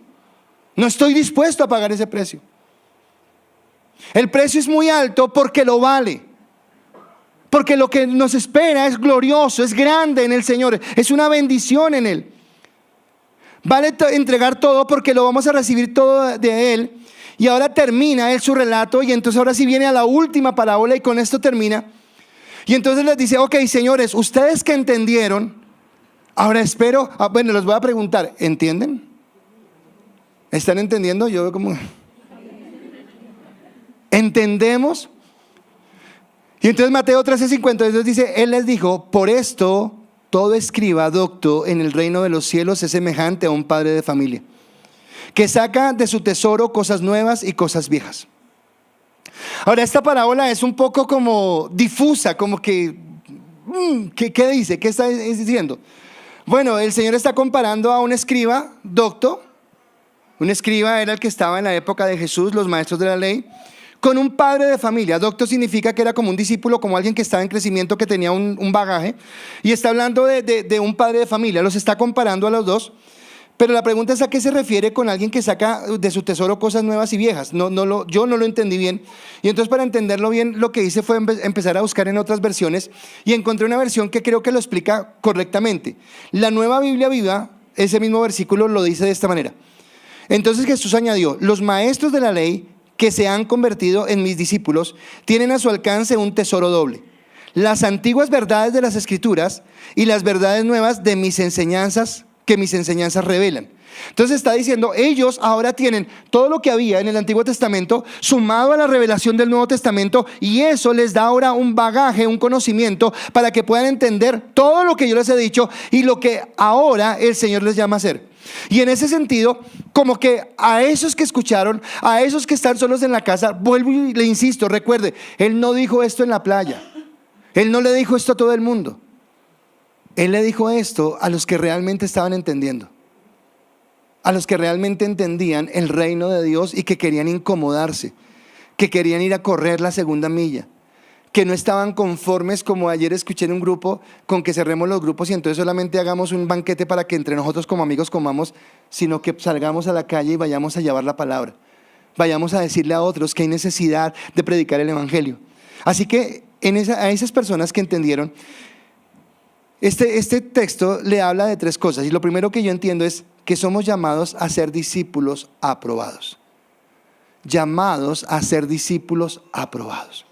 No estoy dispuesto a pagar ese precio. El precio es muy alto porque lo vale. Porque lo que nos espera es glorioso, es grande en el Señor, es una bendición en Él. Vale entregar todo porque lo vamos a recibir todo de Él. Y ahora termina él su relato, y entonces ahora sí viene a la última parábola, y con esto termina. Y entonces les dice: ok, señores, ustedes que entendieron, ahora espero, bueno, les voy a preguntar, ¿entienden? ¿Están entendiendo? Yo veo como... ¿entendemos? Y entonces Mateo 13:52 dice: él les dijo: por esto todo escriba docto en el reino de los cielos es semejante a un padre de familia, que saca de su tesoro cosas nuevas y cosas viejas. Ahora, esta parábola es un poco como difusa, como que ¿qué dice? ¿Qué está diciendo? Bueno, el Señor está comparando a un escriba docto. Un escriba era el que estaba en la época de Jesús, los maestros de la ley, con un padre de familia. Docto significa que era como un discípulo, como alguien que estaba en crecimiento, que tenía un bagaje. Y está hablando de un padre de familia. Los está comparando a los dos. Pero la pregunta es: ¿a qué se refiere con alguien que saca de su tesoro cosas nuevas y viejas? Yo no lo entendí bien. Y entonces, para entenderlo bien, lo que hice fue empezar a buscar en otras versiones, y encontré una versión que creo que lo explica correctamente. La Nueva Biblia Viva, ese mismo versículo lo dice de esta manera: entonces Jesús añadió: los maestros de la ley que se han convertido en mis discípulos tienen a su alcance un tesoro doble: las antiguas verdades de las Escrituras y las verdades nuevas de mis enseñanzas, que mis enseñanzas revelan. Entonces está diciendo: ellos ahora tienen todo lo que había en el Antiguo Testamento sumado a la revelación del Nuevo Testamento, y eso les da ahora un bagaje, un conocimiento para que puedan entender todo lo que yo les he dicho y lo que ahora el Señor les llama a hacer. Y en ese sentido, como que a esos que escucharon, a esos que están solos en la casa, vuelvo y le insisto, recuerde, Él no dijo esto en la playa, Él no le dijo esto a todo el mundo. Él le dijo esto a los que realmente estaban entendiendo, a los que realmente entendían el reino de Dios y que querían incomodarse, que querían ir a correr la segunda milla, que no estaban conformes, como ayer escuché en un grupo, con que cerremos los grupos y entonces solamente hagamos un banquete para que entre nosotros como amigos comamos, sino que salgamos a la calle y vayamos a llevar la palabra, vayamos a decirle a otros que hay necesidad de predicar el evangelio. Así que a esas personas que entendieron, este texto le habla de tres cosas, y lo primero que yo entiendo es que somos llamados a ser discípulos aprobados. Llamados a ser discípulos aprobados.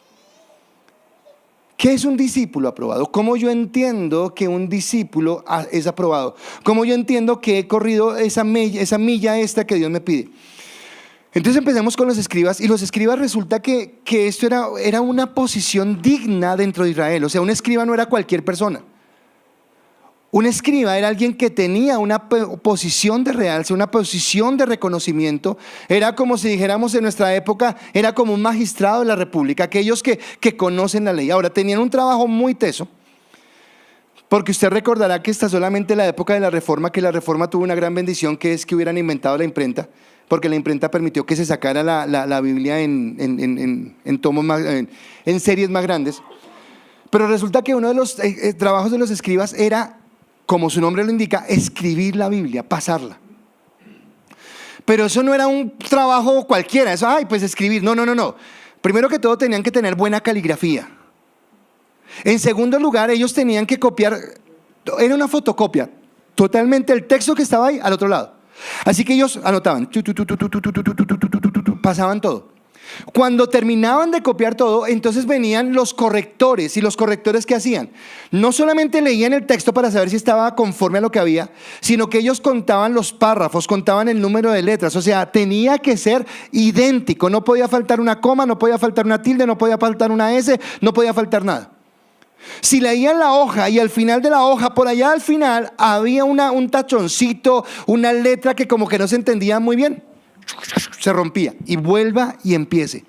¿Qué es un discípulo aprobado? ¿Cómo yo entiendo que un discípulo es aprobado? ¿Cómo yo entiendo que he corrido esa milla esta que Dios me pide? Entonces empecemos con los escribas, y los escribas resulta que esto era una posición digna dentro de Israel. O sea, un escriba no era cualquier persona. Un escriba era alguien que tenía una posición de realce, una posición de reconocimiento. Era como si dijéramos en nuestra época, era como un magistrado de la república, aquellos que conocen la ley. Ahora, tenían un trabajo muy teso, Porque usted recordará que está solamente la época de la Reforma, que la Reforma tuvo una gran bendición, que es que hubieran inventado la imprenta, porque la imprenta permitió que se sacara la Biblia en tomos en series más grandes. Pero resulta que uno de los trabajos de los escribas era, como su nombre lo indica, escribir la Biblia, pasarla. Pero eso no era un trabajo cualquiera, eso, pues escribir, no. Primero que todo tenían que tener buena caligrafía. En segundo lugar, ellos tenían que copiar, era una fotocopia, totalmente el texto que estaba ahí al otro lado. Así que ellos anotaban, pasaban todo. Cuando terminaban de copiar todo, entonces venían los correctores. ¿Y los correctores qué hacían? No solamente leían el texto para saber si estaba conforme a lo que había, sino que ellos contaban los párrafos, contaban el número de letras. O sea, tenía que ser idéntico. No podía faltar una coma, no podía faltar una tilde, no podía faltar una S, no podía faltar nada. Si leían la hoja y al final de la hoja, por allá al final, había un tachoncito, una letra que como que no se entendía muy bien, se rompía y vuelva y empiece.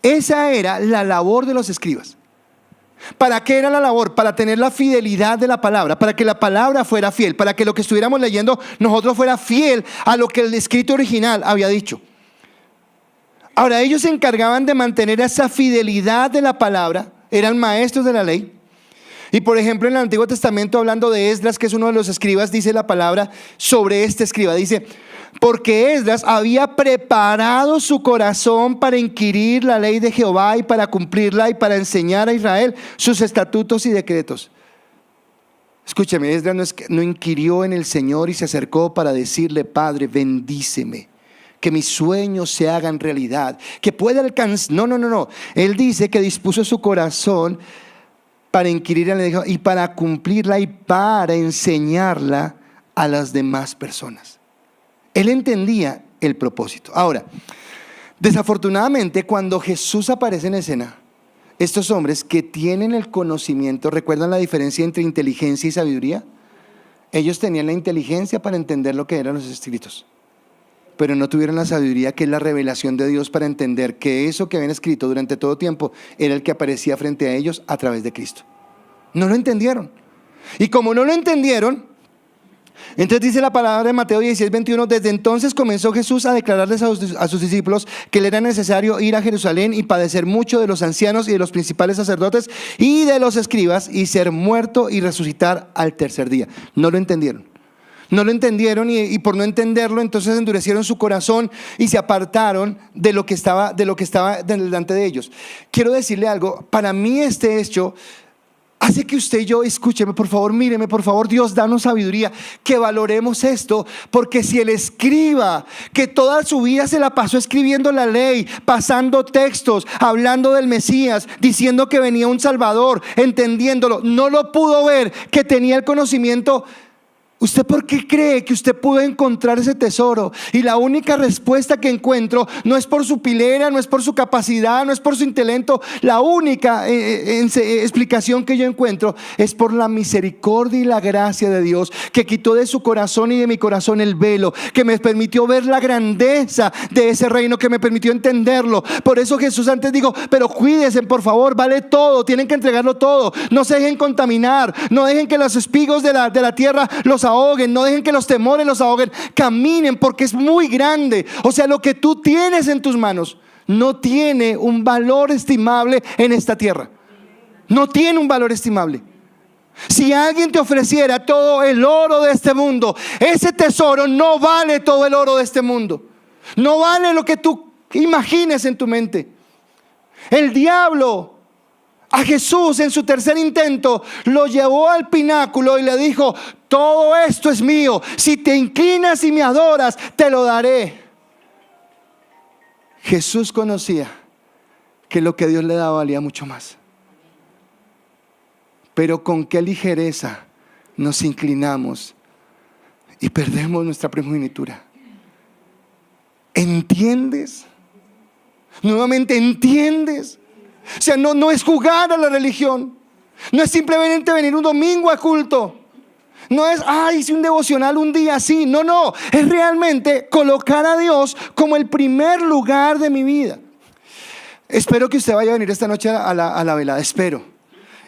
Esa era la labor de los escribas. ¿Para qué era la labor? Para tener la fidelidad de la palabra, para que la palabra fuera fiel, para que lo que estuviéramos leyendo nosotros fuera fiel a lo que el escrito original había dicho. Ahora, ellos se encargaban de mantener esa fidelidad de la palabra, eran maestros de la ley. Y por ejemplo, en el Antiguo Testamento, hablando de Esdras, que es uno de los escribas, dice la palabra sobre este escriba, dice: porque Esdras había preparado su corazón para inquirir la ley de Jehová y para cumplirla y para enseñar a Israel sus estatutos y decretos. Escúcheme, Esdras no inquirió en el Señor y se acercó para decirle: Padre, bendíceme, que mis sueños se hagan realidad, que pueda alcanzar. No. Él dice que dispuso su corazón para inquirir a la ley de Jehová y para cumplirla y para enseñarla a las demás personas. Él entendía el propósito. Ahora, desafortunadamente, cuando Jesús aparece en escena, estos hombres que tienen el conocimiento, ¿recuerdan la diferencia entre inteligencia y sabiduría? Ellos tenían la inteligencia para entender lo que eran los escritos, pero no tuvieron la sabiduría, que es la revelación de Dios, para entender que eso que habían escrito durante todo tiempo era el que aparecía frente a ellos a través de Cristo. No lo entendieron. Y como no lo entendieron, entonces dice la palabra de Mateo 16:21: desde entonces comenzó Jesús a declararles a sus discípulos que le era necesario ir a Jerusalén y padecer mucho de los ancianos y de los principales sacerdotes y de los escribas, y ser muerto y resucitar al tercer día. No lo entendieron. No lo entendieron y por no entenderlo, entonces endurecieron su corazón y se apartaron de lo que estaba delante de ellos. Quiero decirle algo: para mí este hecho hace que usted y yo, escúcheme por favor, míreme por favor, Dios, danos sabiduría, que valoremos esto. Porque si el escriba, que toda su vida se la pasó escribiendo la ley, pasando textos, hablando del Mesías, diciendo que venía un Salvador, entendiéndolo, no lo pudo ver, que tenía el conocimiento, ¿usted por qué cree que usted pudo encontrar ese tesoro? Y la única respuesta que encuentro no es por su pilera, no es por su capacidad, no es por su intelecto. La única explicación que yo encuentro es por la misericordia y la gracia de Dios, que quitó de su corazón y de mi corazón el velo, que me permitió ver la grandeza de ese reino, que me permitió entenderlo. Por eso Jesús antes dijo: pero cuídense por favor, vale todo, tienen que entregarlo todo, no se dejen contaminar, no dejen que los espigos de la tierra los ahoguen, no dejen que los temores los ahoguen. Caminen, porque es muy grande. O sea, lo que tú tienes en tus manos no tiene un valor estimable en esta tierra. No tiene un valor estimable. Si alguien te ofreciera todo el oro de este mundo, ese tesoro no vale todo el oro de este mundo. No vale lo que tú imagines en tu mente. El diablo a Jesús en su tercer intento lo llevó al pináculo y le dijo: todo esto es mío, si te inclinas y me adoras, te lo daré. Jesús conocía que lo que Dios le daba valía mucho más. Pero con qué ligereza nos inclinamos y perdemos nuestra primogenitura. ¿Entiendes? Nuevamente, ¿entiendes? O sea, no es jugar a la religión. No es simplemente venir un domingo a culto. No es, hice un devocional un día así. No, es realmente colocar a Dios como el primer lugar de mi vida. Espero que usted vaya a venir esta noche a la velada, espero.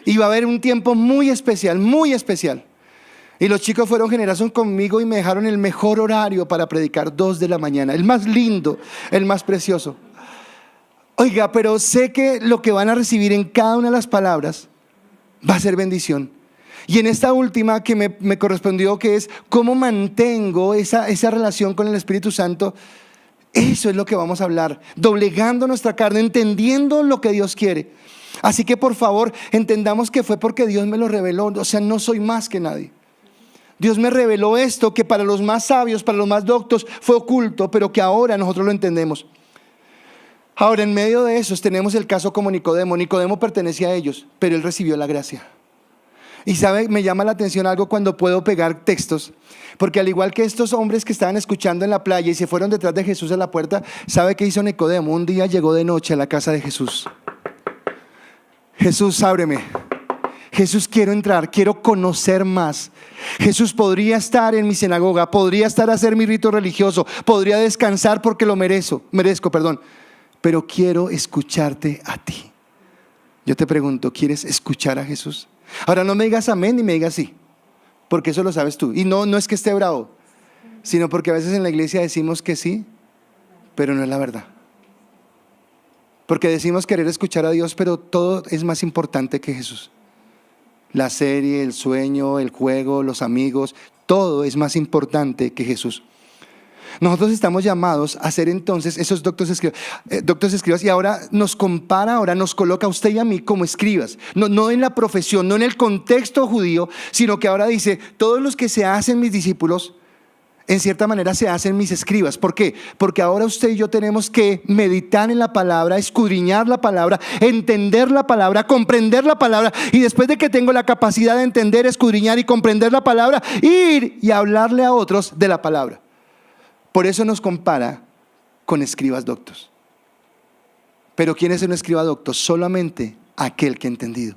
Y va a haber un tiempo muy especial, muy especial. Y los chicos fueron generosos conmigo y me dejaron el mejor horario para predicar, 2 de la mañana, el más lindo, el más precioso. Oiga, pero sé que lo que van a recibir en cada una de las palabras va a ser bendición. Y en esta última que me correspondió, que es cómo mantengo esa relación con el Espíritu Santo, eso es lo que vamos a hablar, doblegando nuestra carne, entendiendo lo que Dios quiere. Así que por favor, entendamos que fue porque Dios me lo reveló. O sea, no soy más que nadie. Dios me reveló esto que para los más sabios, para los más doctos fue oculto, pero que ahora nosotros lo entendemos. Ahora, en medio de eso tenemos el caso como Nicodemo. Nicodemo pertenecía a ellos, pero él recibió la gracia. Y sabe, me llama la atención algo cuando puedo pegar textos, porque al igual que estos hombres que estaban escuchando en la playa y se fueron detrás de Jesús a la puerta, ¿sabe qué hizo Nicodemo? Un día llegó de noche a la casa de Jesús. Jesús, ábreme. Jesús, quiero entrar, quiero conocer más. Jesús, podría estar en mi sinagoga, podría estar a hacer mi rito religioso, podría descansar porque lo merezco, pero quiero escucharte a ti. Yo te pregunto, ¿quieres escuchar a Jesús? Ahora no me digas amén ni me digas sí, porque eso lo sabes tú. Y no es que esté bravo, sino porque a veces en la iglesia decimos que sí, pero no es la verdad. Porque decimos querer escuchar a Dios, pero todo es más importante que Jesús. La serie, el sueño, el juego, los amigos, todo es más importante que Jesús. Nosotros estamos llamados a ser entonces esos doctos escribas, y ahora nos compara, ahora nos coloca a usted y a mí como escribas, no en la profesión, no en el contexto judío, sino que ahora dice, todos los que se hacen mis discípulos, en cierta manera se hacen mis escribas. ¿Por qué? Porque ahora usted y yo tenemos que meditar en la palabra, escudriñar la palabra, entender la palabra, comprender la palabra, y después de que tengo la capacidad de entender, escudriñar y comprender la palabra, ir y hablarle a otros de la palabra. Por eso nos compara con escribas doctos. Pero ¿quién es un escriba docto? Solamente aquel que ha entendido,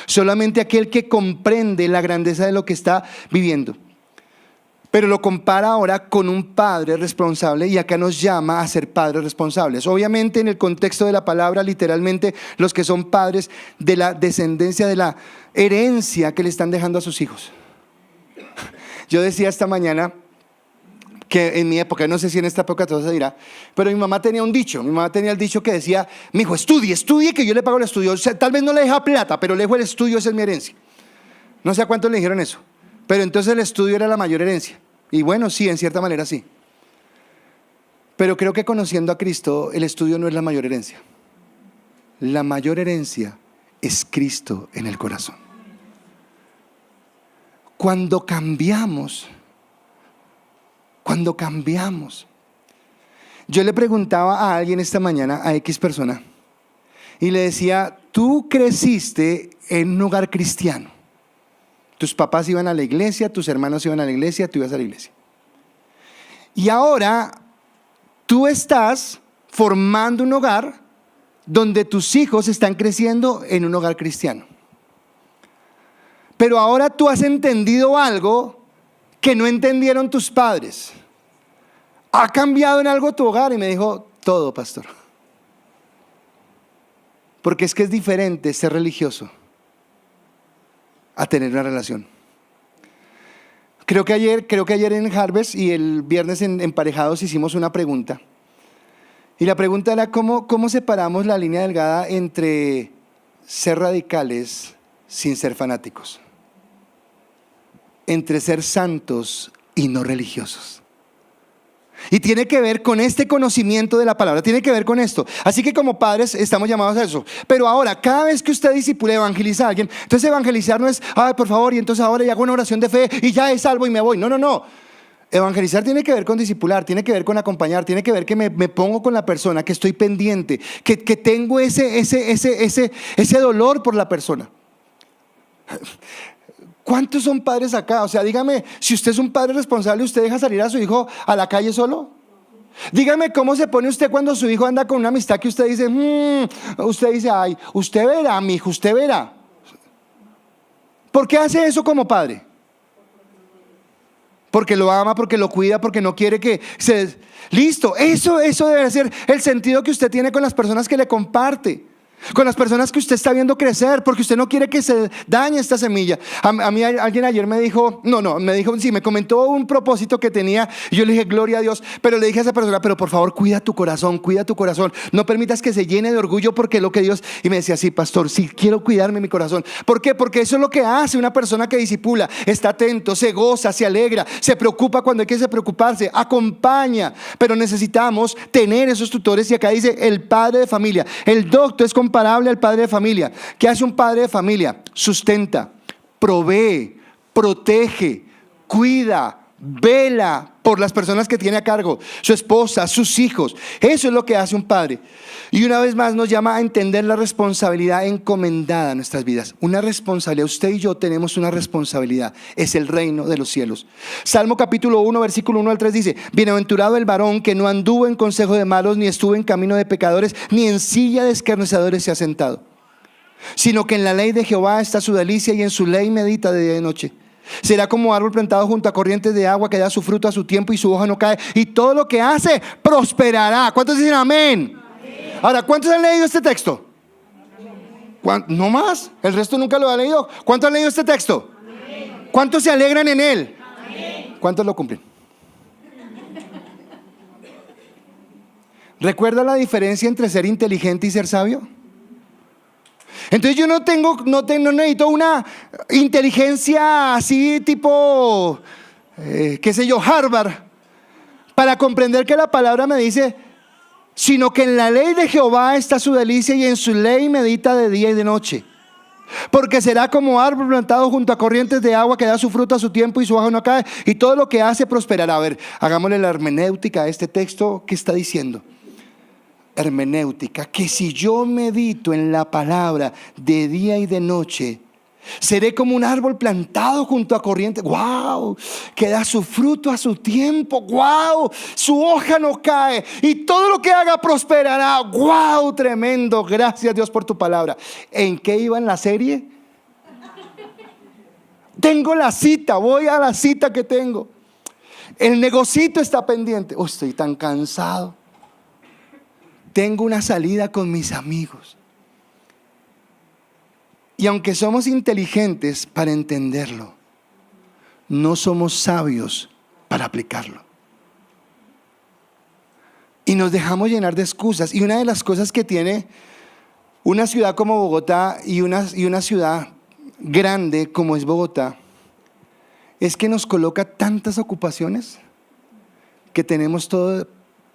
solamente aquel que comprende la grandeza de lo que está viviendo. Pero lo compara ahora con un padre responsable, y acá nos llama a ser padres responsables. Obviamente en el contexto de la palabra, literalmente los que son padres de la descendencia, de la herencia que le están dejando a sus hijos. Yo decía esta mañana que en mi época, no sé si en esta época todo se dirá, pero mi mamá tenía un dicho. Mi mamá tenía el dicho que decía: mi hijo, estudie que yo le pago el estudio. O sea, tal vez no le deja plata, pero le dejo el estudio, esa es mi herencia. No sé a cuánto le dijeron eso, pero entonces el estudio era la mayor herencia. Y bueno, sí, en cierta manera sí. Pero creo que conociendo a Cristo, el estudio no es la mayor herencia. La mayor herencia es Cristo en el corazón. Cuando cambiamos, yo le preguntaba a alguien esta mañana, a X persona, y le decía: tú creciste en un hogar cristiano. Tus papás iban a la iglesia, tus hermanos iban a la iglesia, tú ibas a la iglesia. Y ahora tú estás formando un hogar donde tus hijos están creciendo en un hogar cristiano. Pero ahora tú has entendido algo que no entendieron tus padres. ¿Ha cambiado en algo tu hogar? Y me dijo: todo, pastor. Porque es que es diferente ser religioso a tener una relación. Creo que ayer en Harvest y el viernes en Emparejados hicimos una pregunta. Y la pregunta era: ¿cómo separamos la línea delgada entre ser radicales sin ser fanáticos? Entre ser santos y no religiosos. Y tiene que ver con este conocimiento de la palabra, tiene que ver con esto. Así que como padres estamos llamados a eso. Pero ahora, cada vez que usted discipula, evangeliza a alguien, entonces evangelizar no es: ay, por favor, y entonces ahora ya hago una oración de fe y ya es salvo y me voy. No. Evangelizar tiene que ver con discipular, tiene que ver con acompañar, tiene que ver que me pongo con la persona, que estoy pendiente, que tengo ese dolor por la persona. ¿Cuántos son padres acá? O sea, dígame, si usted es un padre responsable, ¿usted deja salir a su hijo a la calle solo? Dígame, ¿cómo se pone usted cuando su hijo anda con una amistad que usted dice, ay, usted verá, mi hijo, usted verá? ¿Por qué hace eso como padre? Porque lo ama, porque lo cuida, porque no quiere que se... Listo, eso debe ser el sentido que usted tiene con las personas que le comparte. con las personas que usted está viendo crecer, porque usted no quiere que se dañe esta semilla. A mí alguien ayer me dijo, sí, me comentó un propósito que tenía, y yo le dije, gloria a Dios, pero le dije a esa persona, pero por favor cuida tu corazón, no permitas que se llene de orgullo porque lo que Dios, y me decía, sí, pastor, sí, quiero cuidarme mi corazón. ¿Por qué? Porque eso es lo que hace una persona que discipula, está atento, se goza, se alegra, se preocupa cuando hay que preocuparse, acompaña, pero necesitamos tener esos tutores. Y acá dice, el padre de familia, el doctor es comparable al padre de familia. ¿Qué hace un padre de familia? Sustenta, provee, protege, cuida, vela por las personas que tiene a cargo, su esposa, sus hijos. Eso es lo que hace un padre. Y una vez más nos llama a entender la responsabilidad encomendada a nuestras vidas. Una responsabilidad, usted y yo tenemos una responsabilidad, es el reino de los cielos. Salmo capítulo 1, versículo 1 al 3 dice, bienaventurado el varón que no anduvo en consejo de malos, ni estuvo en camino de pecadores, ni en silla de escarnecedores se ha sentado, sino que en la ley de Jehová está su delicia, y en su ley medita de día y de noche. Será como árbol plantado junto a corrientes de agua, que da su fruto a su tiempo y su hoja no cae, y todo lo que hace prosperará. ¿Cuántos dicen amén? Amén. Ahora, ¿cuántos han leído este texto? No más, el resto nunca lo ha leído. ¿Cuántos han leído este texto? Amén. ¿Cuántos se alegran en él? Amén. ¿Cuántos lo cumplen? ¿Recuerda la diferencia entre ser inteligente y ser sabio? Entonces yo no necesito una inteligencia así tipo, qué sé yo, Harvard, para comprender que la palabra me dice, sino que en la ley de Jehová está su delicia, y en su ley medita de día y de noche. Porque será como árbol plantado junto a corrientes de agua, que da su fruto a su tiempo y su hoja no cae, y todo lo que hace prosperará. A ver, hagámosle la hermenéutica a este texto. ¿Qué está diciendo? Hermenéutica, que si yo medito en la palabra de día y de noche, seré como un árbol plantado junto a corrientes, wow, que da su fruto a su tiempo, wow, su hoja no cae, y todo lo que haga prosperará, wow, tremendo. Gracias Dios por tu palabra. ¿En qué iba en la serie? Tengo la cita, voy a la cita que tengo, el negocito está pendiente, estoy tan cansado. Tengo una salida con mis amigos. Y aunque somos inteligentes para entenderlo, no somos sabios para aplicarlo. Y nos dejamos llenar de excusas. Y una de las cosas que tiene una ciudad como Bogotá y una ciudad grande como es Bogotá, es que nos coloca tantas ocupaciones que tenemos todo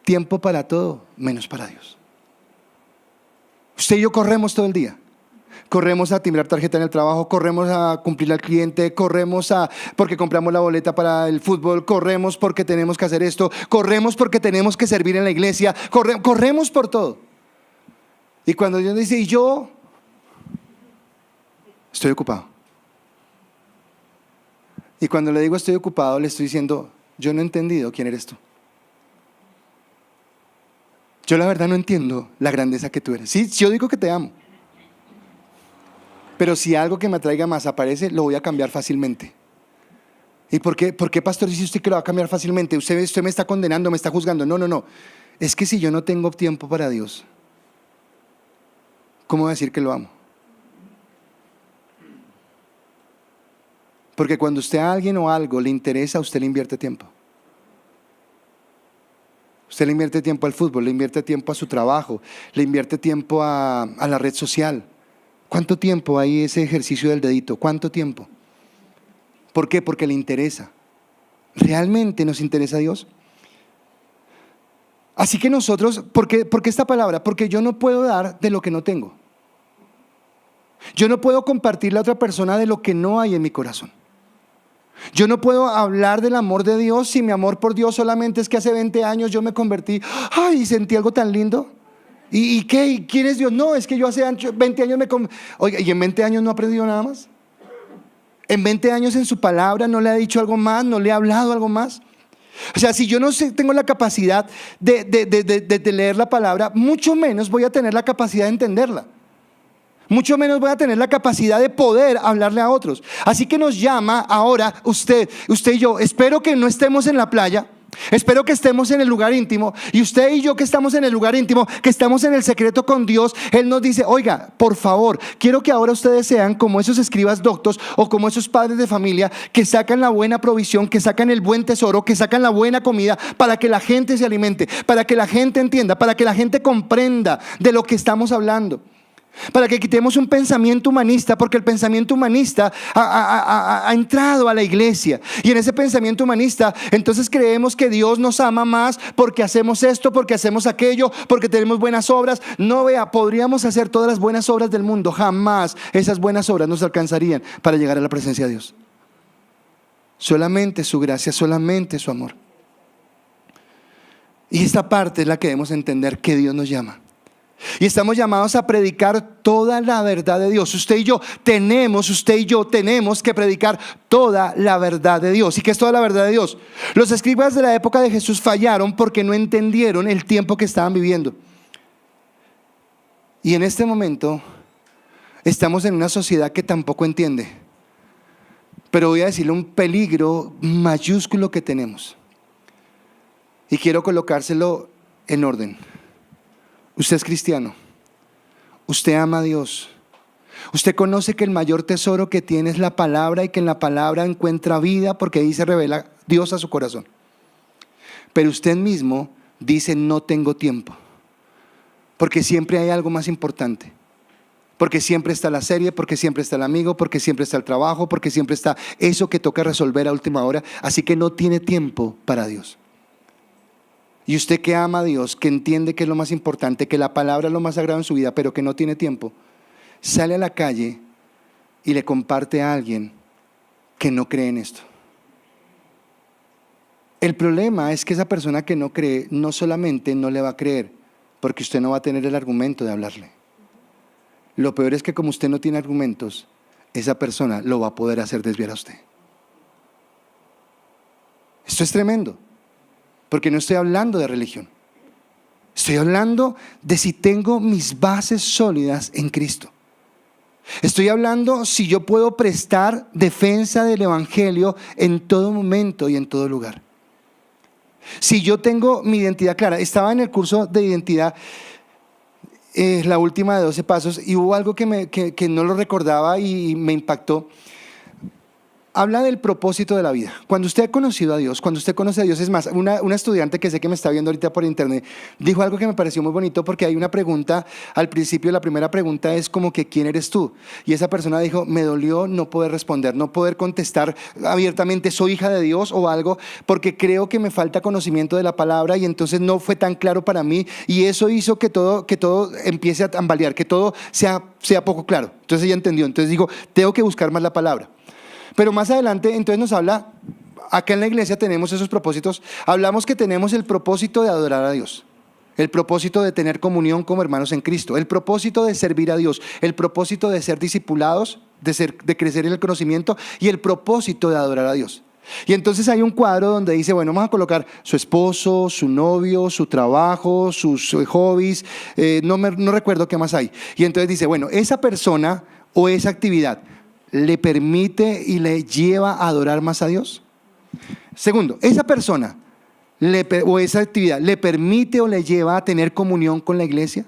tiempo para todo, menos para Dios. Usted y yo corremos todo el día. Corremos a timbrar tarjeta en el trabajo, corremos a cumplir al cliente, corremos porque compramos la boleta para el fútbol, corremos porque tenemos que hacer esto, corremos porque tenemos que servir en la iglesia, corremos por todo. Y cuando Dios dice, y yo estoy ocupado. Y cuando le digo estoy ocupado, le estoy diciendo, yo no he entendido quién eres tú. Yo la verdad no entiendo la grandeza que tú eres. Sí, yo digo que te amo, pero si algo que me atraiga más aparece, lo voy a cambiar fácilmente. ¿Y por qué pastor dice usted que lo va a cambiar fácilmente? Usted me está condenando, me está juzgando. No, es que si yo no tengo tiempo para Dios, ¿cómo voy a decir que lo amo? Porque cuando usted a alguien o algo le interesa, usted le invierte tiempo. Usted le invierte tiempo al fútbol, le invierte tiempo a su trabajo, le invierte tiempo a la red social. ¿Cuánto tiempo hay ese ejercicio del dedito? ¿Cuánto tiempo? ¿Por qué? Porque le interesa. ¿Realmente nos interesa a Dios? Así que nosotros, ¿por qué esta palabra? Porque yo no puedo dar de lo que no tengo. Yo no puedo compartirle a otra persona de lo que no hay en mi corazón. Yo no puedo hablar del amor de Dios si mi amor por Dios solamente es que hace 20 años yo me convertí, y sentí algo tan lindo. ¿Y qué? ¿Quién es Dios? No, es que yo hace 20 años Oiga, ¿y en 20 años no ha aprendido nada más? ¿En 20 años en su palabra no le ha dicho algo más? ¿No le ha hablado algo más? O sea, si yo no tengo la capacidad de leer la palabra, mucho menos voy a tener la capacidad de entenderla. Mucho menos voy a tener la capacidad de poder hablarle a otros. Así que nos llama ahora usted y yo. Espero que no estemos en la playa. Espero que estemos en el lugar íntimo, y usted y yo que estamos en el lugar íntimo, que estamos en el secreto con Dios, Él nos dice: oiga, por favor, quiero que ahora ustedes sean como esos escribas doctos o como esos padres de familia que sacan la buena provisión, que sacan el buen tesoro, que sacan la buena comida para que la gente se alimente, para que la gente entienda, para que la gente comprenda de lo que estamos hablando. Para que quitemos un pensamiento humanista, porque el pensamiento humanista ha entrado a la iglesia, y en ese pensamiento humanista entonces creemos que Dios nos ama más porque hacemos esto, porque hacemos aquello, porque tenemos buenas obras. No, vea, podríamos hacer todas las buenas obras del mundo, jamás esas buenas obras nos alcanzarían para llegar a la presencia de Dios. Solamente su gracia, solamente su amor. Y esta parte es la que debemos entender, que Dios nos llama. Y estamos llamados a predicar toda la verdad de Dios. Usted y yo tenemos que predicar toda la verdad de Dios. ¿Y qué es toda la verdad de Dios? Los escribas de la época de Jesús fallaron porque no entendieron el tiempo que estaban viviendo. Y en este momento estamos en una sociedad que tampoco entiende. Pero voy a decirle un peligro mayúsculo que tenemos, y quiero colocárselo en orden. Usted es cristiano, usted ama a Dios, usted conoce que el mayor tesoro que tiene es la palabra, y que en la palabra encuentra vida, porque ahí se revela Dios a su corazón. Pero usted mismo dice: no tengo tiempo, porque siempre hay algo más importante, porque siempre está la serie, porque siempre está el amigo, porque siempre está el trabajo, porque siempre está eso que toca resolver a última hora, así que no tiene tiempo para Dios. Y usted que ama a Dios, que entiende que es lo más importante, que la palabra es lo más sagrado en su vida, pero que no tiene tiempo, sale a la calle y le comparte a alguien que no cree en esto. El problema es que esa persona que no cree, no solamente no le va a creer, porque usted no va a tener el argumento de hablarle. Lo peor es que como usted no tiene argumentos, esa persona lo va a poder hacer desviar a usted. Esto es tremendo. Porque no estoy hablando de religión, estoy hablando de si tengo mis bases sólidas en Cristo. Estoy hablando si yo puedo prestar defensa del evangelio en todo momento y en todo lugar. Si yo tengo mi identidad clara. Estaba en el curso de identidad, la última de 12 pasos, y hubo algo que no lo recordaba y me impactó. Habla del propósito de la vida. Cuando usted ha conocido a Dios, cuando usted conoce a Dios, es más, una estudiante que sé que me está viendo ahorita por internet, dijo algo que me pareció muy bonito, porque hay una pregunta al principio. La primera pregunta es como que ¿quién eres tú? Y esa persona dijo: me dolió no poder responder, no poder contestar abiertamente soy hija de Dios o algo, porque creo que me falta conocimiento de la palabra, y entonces no fue tan claro para mí, y eso hizo que todo empiece a tambalear, que todo sea poco claro. Entonces ella entendió, entonces dijo: tengo que buscar más la palabra. Pero más adelante entonces nos habla, acá en la iglesia tenemos esos propósitos. Hablamos que tenemos el propósito de adorar a Dios, el propósito de tener comunión como hermanos en Cristo, el propósito de servir a Dios, el propósito de ser discipulados, de crecer en el conocimiento, y el propósito de adorar a Dios. Y entonces hay un cuadro donde dice: bueno, vamos a colocar su esposo, su novio, su trabajo, sus hobbies, no recuerdo qué más hay. Y entonces dice: bueno, esa persona o esa actividad ¿le permite y le lleva a adorar más a Dios? Segundo, esa persona o esa actividad ¿le permite o le lleva a tener comunión con la iglesia?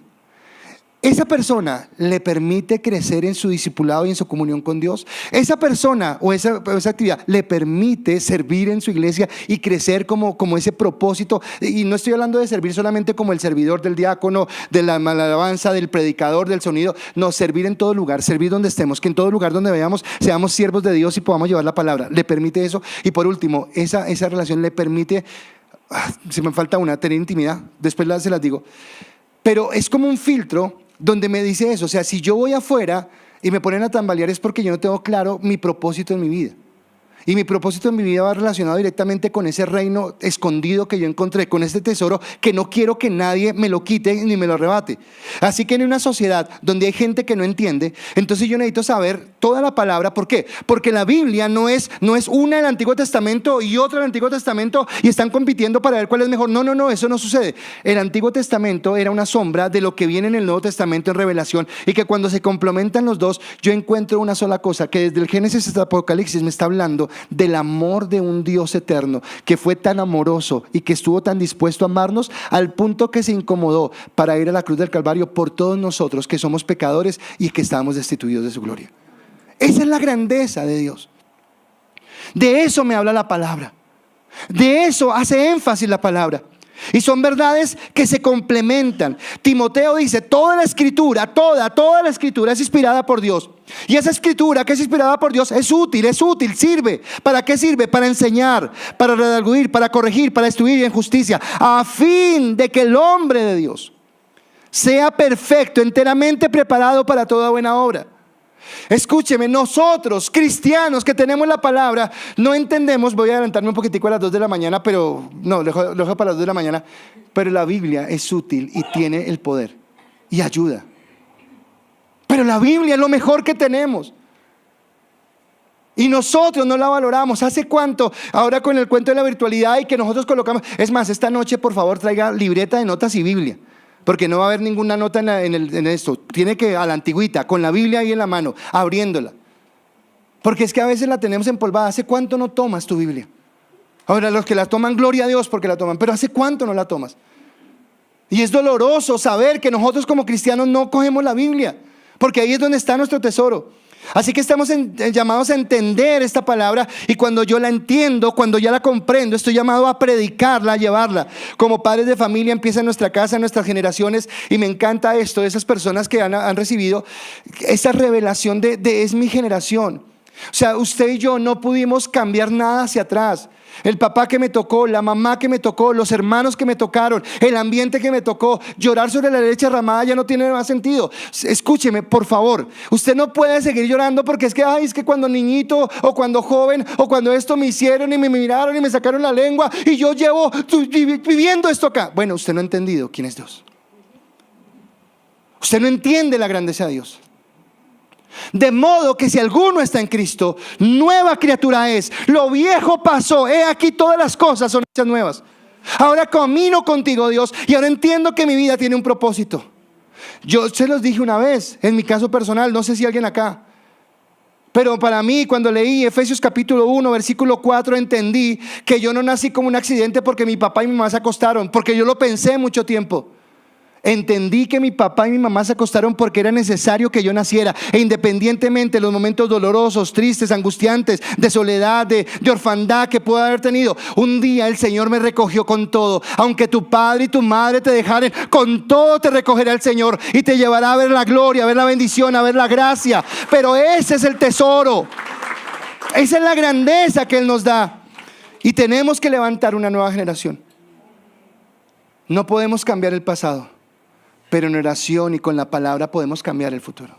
¿Esa persona le permite crecer en su discipulado y en su comunión con Dios? ¿Esa persona o esa actividad le permite servir en su iglesia y crecer como ese propósito? Y no estoy hablando de servir solamente como el servidor del diácono, de la alabanza, del predicador, del sonido. No, servir en todo lugar, servir donde estemos, que en todo lugar donde veamos seamos siervos de Dios y podamos llevar la palabra. ¿Le permite eso? Y por último, esa relación le permite, si me falta una, tener intimidad. Después se las digo. Pero es como un filtro donde me dice eso. O sea, si yo voy afuera y me ponen a tambalear, es porque yo no tengo claro mi propósito en mi vida. Y mi propósito en mi vida va relacionado directamente con ese reino escondido que yo encontré, con este tesoro que no quiero que nadie me lo quite ni me lo arrebate. Así que en una sociedad donde hay gente que no entiende, entonces yo necesito saber toda la palabra. ¿Por qué? Porque la Biblia no es una del Antiguo Testamento y otra del Antiguo Testamento y están compitiendo para ver cuál es mejor. No, eso no sucede. El Antiguo Testamento era una sombra de lo que viene en el Nuevo Testamento en revelación, y que cuando se complementan los dos, yo encuentro una sola cosa, que desde el Génesis hasta el Apocalipsis me está hablando del amor de un Dios eterno, que fue tan amoroso y que estuvo tan dispuesto a amarnos al punto que se incomodó para ir a la cruz del Calvario por todos nosotros que somos pecadores y que estábamos destituidos de su gloria. Esa es la grandeza de Dios. De eso me habla la palabra. De eso hace énfasis la palabra. Y son verdades que se complementan. Timoteo dice, toda la escritura, toda la escritura es inspirada por Dios. Y esa escritura que es inspirada por Dios es útil, sirve. ¿Para qué sirve? Para enseñar, para redarguir, para corregir, para instruir en justicia, a fin de que el hombre de Dios sea perfecto, enteramente preparado para toda buena obra. Escúcheme, nosotros cristianos que tenemos la palabra no entendemos. Voy a adelantarme un poquitico a las 2 de la mañana, pero no, lo dejo para las 2 de la mañana. Pero la Biblia es útil y tiene el poder y ayuda. Pero la Biblia es lo mejor que tenemos y nosotros no la valoramos. ¿Hace cuánto? Ahora con el cuento de la virtualidad y que nosotros colocamos. Es más, esta noche por favor traiga libreta de notas y Biblia, porque no va a haber ninguna nota en esto. Tiene que a la antigüita, con la Biblia ahí en la mano, abriéndola. Porque es que a veces la tenemos empolvada. ¿Hace cuánto no tomas tu Biblia? Ahora los que la toman, gloria a Dios porque la toman, pero ¿hace cuánto no la tomas? Y es doloroso saber que nosotros como cristianos no cogemos la Biblia, porque ahí es donde está nuestro tesoro. Así que estamos llamados a entender esta palabra, y cuando yo la entiendo, cuando ya la comprendo, estoy llamado a predicarla, a llevarla. Como padres de familia empieza en nuestra casa, en nuestras generaciones, y me encanta esto de esas personas que han recibido esa revelación de es mi generación. O sea, usted y yo no pudimos cambiar nada hacia atrás. El papá que me tocó, la mamá que me tocó, los hermanos que me tocaron, el ambiente que me tocó, llorar sobre la leche derramada ya no tiene más sentido. Escúcheme, por favor, usted no puede seguir llorando porque es que cuando niñito o cuando joven o cuando esto me hicieron y me miraron y me sacaron la lengua y yo llevo viviendo esto acá. Bueno, usted no ha entendido quién es Dios. Usted no entiende la grandeza de Dios. De modo que si alguno está en Cristo, nueva criatura es. Lo viejo pasó, he aquí todas las cosas son hechas nuevas. Ahora camino contigo, Dios, y ahora entiendo que mi vida tiene un propósito. Yo se los dije una vez, en mi caso personal, no sé si alguien acá, pero para mí cuando leí Efesios capítulo 1 versículo 4, entendí que yo no nací como un accidente porque mi papá y mi mamá se acostaron, porque yo lo pensé mucho tiempo. Entendí que mi papá y mi mamá se acostaron porque era necesario que yo naciera, e independientemente de los momentos dolorosos, tristes, angustiantes, de soledad, de orfandad que pueda haber tenido, un día el Señor me recogió con todo. Aunque tu padre y tu madre te dejaren, con todo te recogerá el Señor y te llevará a ver la gloria, a ver la bendición, a ver la gracia. Pero ese es el tesoro, esa es la grandeza que Él nos da, y tenemos que levantar una nueva generación. No podemos cambiar el pasado, pero en oración y con la palabra podemos cambiar el futuro.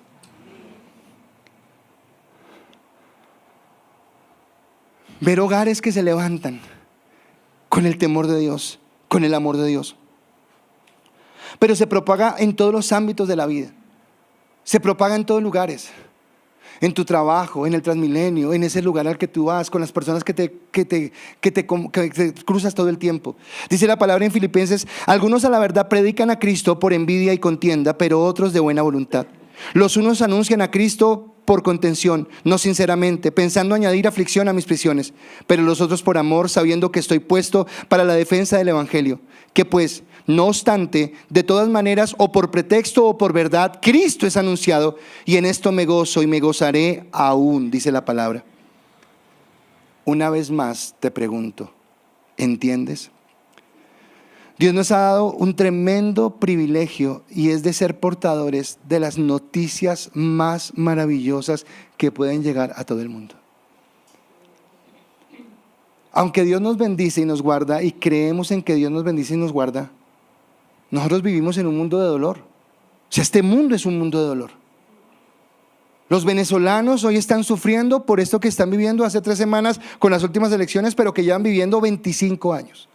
Ver hogares que se levantan con el temor de Dios, con el amor de Dios. Pero se propaga en todos los ámbitos de la vida. Se propaga en todos lugares. En tu trabajo, en el Transmilenio, en ese lugar al que tú vas, con las personas que te cruzas todo el tiempo. Dice la palabra en Filipenses: algunos a la verdad predican a Cristo por envidia y contienda, pero otros de buena voluntad. Los unos anuncian a Cristo por contención, no sinceramente, pensando añadir aflicción a mis prisiones, pero los otros por amor, sabiendo que estoy puesto para la defensa del evangelio. Que pues, no obstante, de todas maneras, o por pretexto o por verdad, Cristo es anunciado, y en esto me gozo y me gozaré aún, dice la palabra. Una vez más te pregunto, ¿entiendes? Dios nos ha dado un tremendo privilegio, y es de ser portadores de las noticias más maravillosas que pueden llegar a todo el mundo. Aunque Dios nos bendice y nos guarda, y creemos en que Dios nos bendice y nos guarda, nosotros vivimos en un mundo de dolor. O sea, este mundo es un mundo de dolor. Los venezolanos hoy están sufriendo por esto que están viviendo hace 3 semanas con las últimas elecciones, pero que llevan viviendo 25 años.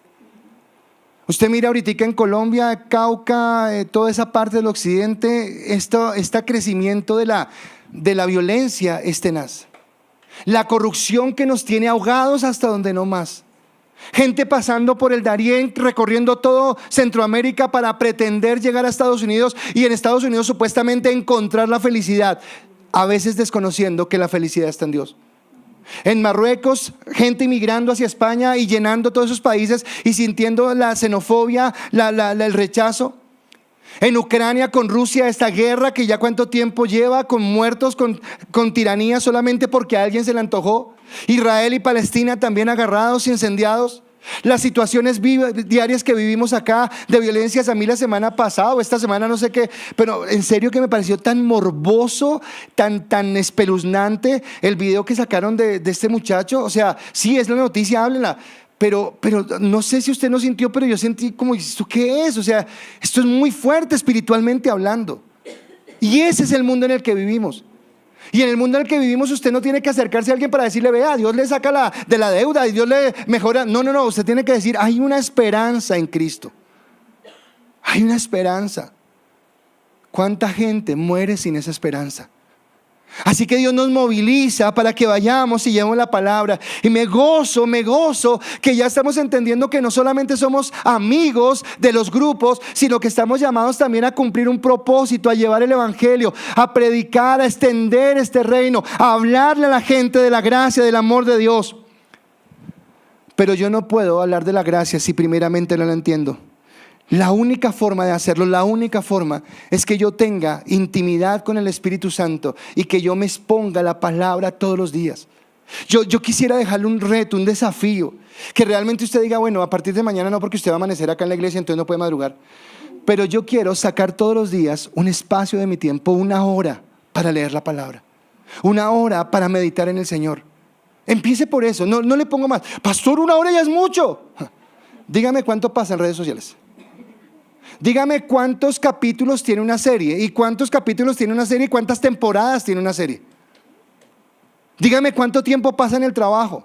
Usted mira ahorita en Colombia, Cauca, toda esa parte del occidente, este crecimiento de de la violencia es tenaz. La corrupción que nos tiene ahogados hasta donde no más. Gente pasando por el Darién, recorriendo todo Centroamérica para pretender llegar a Estados Unidos y en Estados Unidos supuestamente encontrar la felicidad, a veces desconociendo que la felicidad está en Dios. En Marruecos, gente inmigrando hacia España y llenando todos esos países y sintiendo la xenofobia, el rechazo. En Ucrania con Rusia, esta guerra que ya cuánto tiempo lleva, con muertos, con tiranía solamente porque a alguien se le antojó. Israel y Palestina también agarrados y incendiados. Las situaciones diarias que vivimos acá de violencias. A mí la semana pasada o esta semana no sé qué, pero en serio que me pareció tan morboso, tan espeluznante el video que sacaron de este muchacho. O sea, sí es la noticia, háblenla. Pero no sé si usted no sintió, pero yo sentí como, ¿esto qué es? O sea, esto es muy fuerte espiritualmente hablando. Y ese es el mundo en el que vivimos. Y en el mundo en el que vivimos usted no tiene que acercarse a alguien para decirle, vea, Dios le saca de la deuda y Dios le mejora. No, usted tiene que decir, hay una esperanza en Cristo. Hay una esperanza. ¿Cuánta gente muere sin esa esperanza? Así que Dios nos moviliza para que vayamos y llevemos la palabra. Y me gozo que ya estamos entendiendo que no solamente somos amigos de los grupos, sino que estamos llamados también a cumplir un propósito, a llevar el evangelio, a predicar, a extender este reino, a hablarle a la gente de la gracia, del amor de Dios. Pero yo no puedo hablar de la gracia si primeramente no la entiendo. La única forma de hacerlo, la única forma es que yo tenga intimidad con el Espíritu Santo y que yo me exponga la palabra todos los días. Yo quisiera dejarle un reto, un desafío, que realmente usted diga, bueno, a partir de mañana no, porque usted va a amanecer acá en la iglesia, entonces no puede madrugar. Pero yo quiero sacar todos los días un espacio de mi tiempo, una hora para leer la palabra, una hora para meditar en el Señor. Empiece por eso, no le pongo más. Pastor, una hora ya es mucho. Dígame cuánto pasa en redes sociales. Dígame cuántos capítulos tiene una serie y cuántos capítulos tiene una serie y cuántas temporadas tiene una serie. Dígame cuánto tiempo pasa en el trabajo.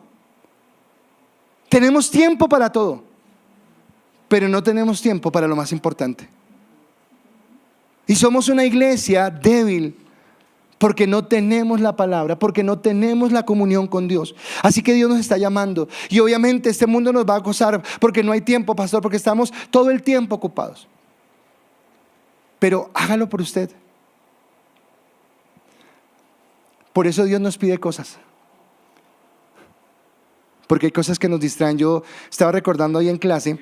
Tenemos tiempo para todo, pero no tenemos tiempo para lo más importante. Y somos una iglesia débil porque no tenemos la palabra, porque no tenemos la comunión con Dios. Así que Dios nos está llamando y obviamente este mundo nos va a acosar porque no hay tiempo, pastor, porque estamos todo el tiempo ocupados. Pero hágalo por usted. Por eso Dios nos pide cosas. Porque hay cosas que nos distraen. Yo estaba recordando ahí en clase.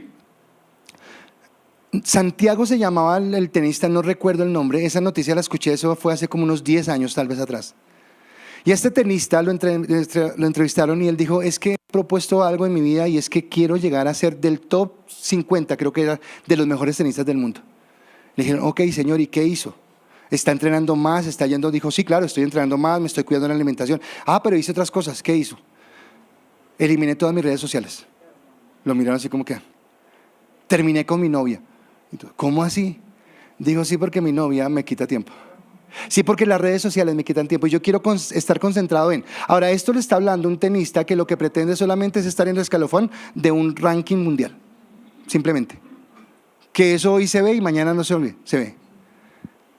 Santiago se llamaba el tenista, no recuerdo el nombre. Esa noticia la escuché, eso fue hace como unos 10 años tal vez atrás. Y a este tenista lo entrevistaron y él dijo, es que he propuesto algo en mi vida y es que quiero llegar a ser del top 50, creo que era de los mejores tenistas del mundo. Le dijeron, ok, señor, ¿y qué hizo? ¿Está entrenando más? ¿Está yendo? Dijo, sí, claro, estoy entrenando más, me estoy cuidando de la alimentación. Pero hice otras cosas. ¿Qué hizo? Eliminé todas mis redes sociales. Lo miraron así como que, terminé con mi novia. ¿Cómo así? Dijo, sí, porque mi novia me quita tiempo. Sí, porque las redes sociales me quitan tiempo y yo quiero estar concentrado en. Ahora, esto le está hablando un tenista que lo que pretende solamente es estar en el escalafón de un ranking mundial. Simplemente. Que eso hoy se ve y mañana no se olvide, se ve.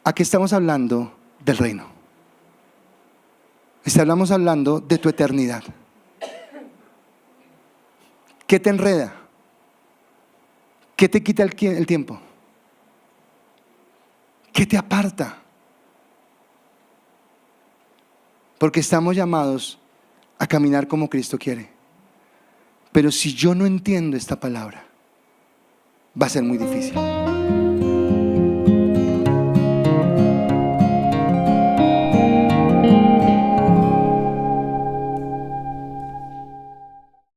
Aquí estamos hablando del reino. Estamos hablando de tu eternidad. ¿Qué te enreda? ¿Qué te quita el tiempo? ¿Qué te aparta? Porque estamos llamados a caminar como Cristo quiere. Pero si yo no entiendo esta palabra, va a ser muy difícil.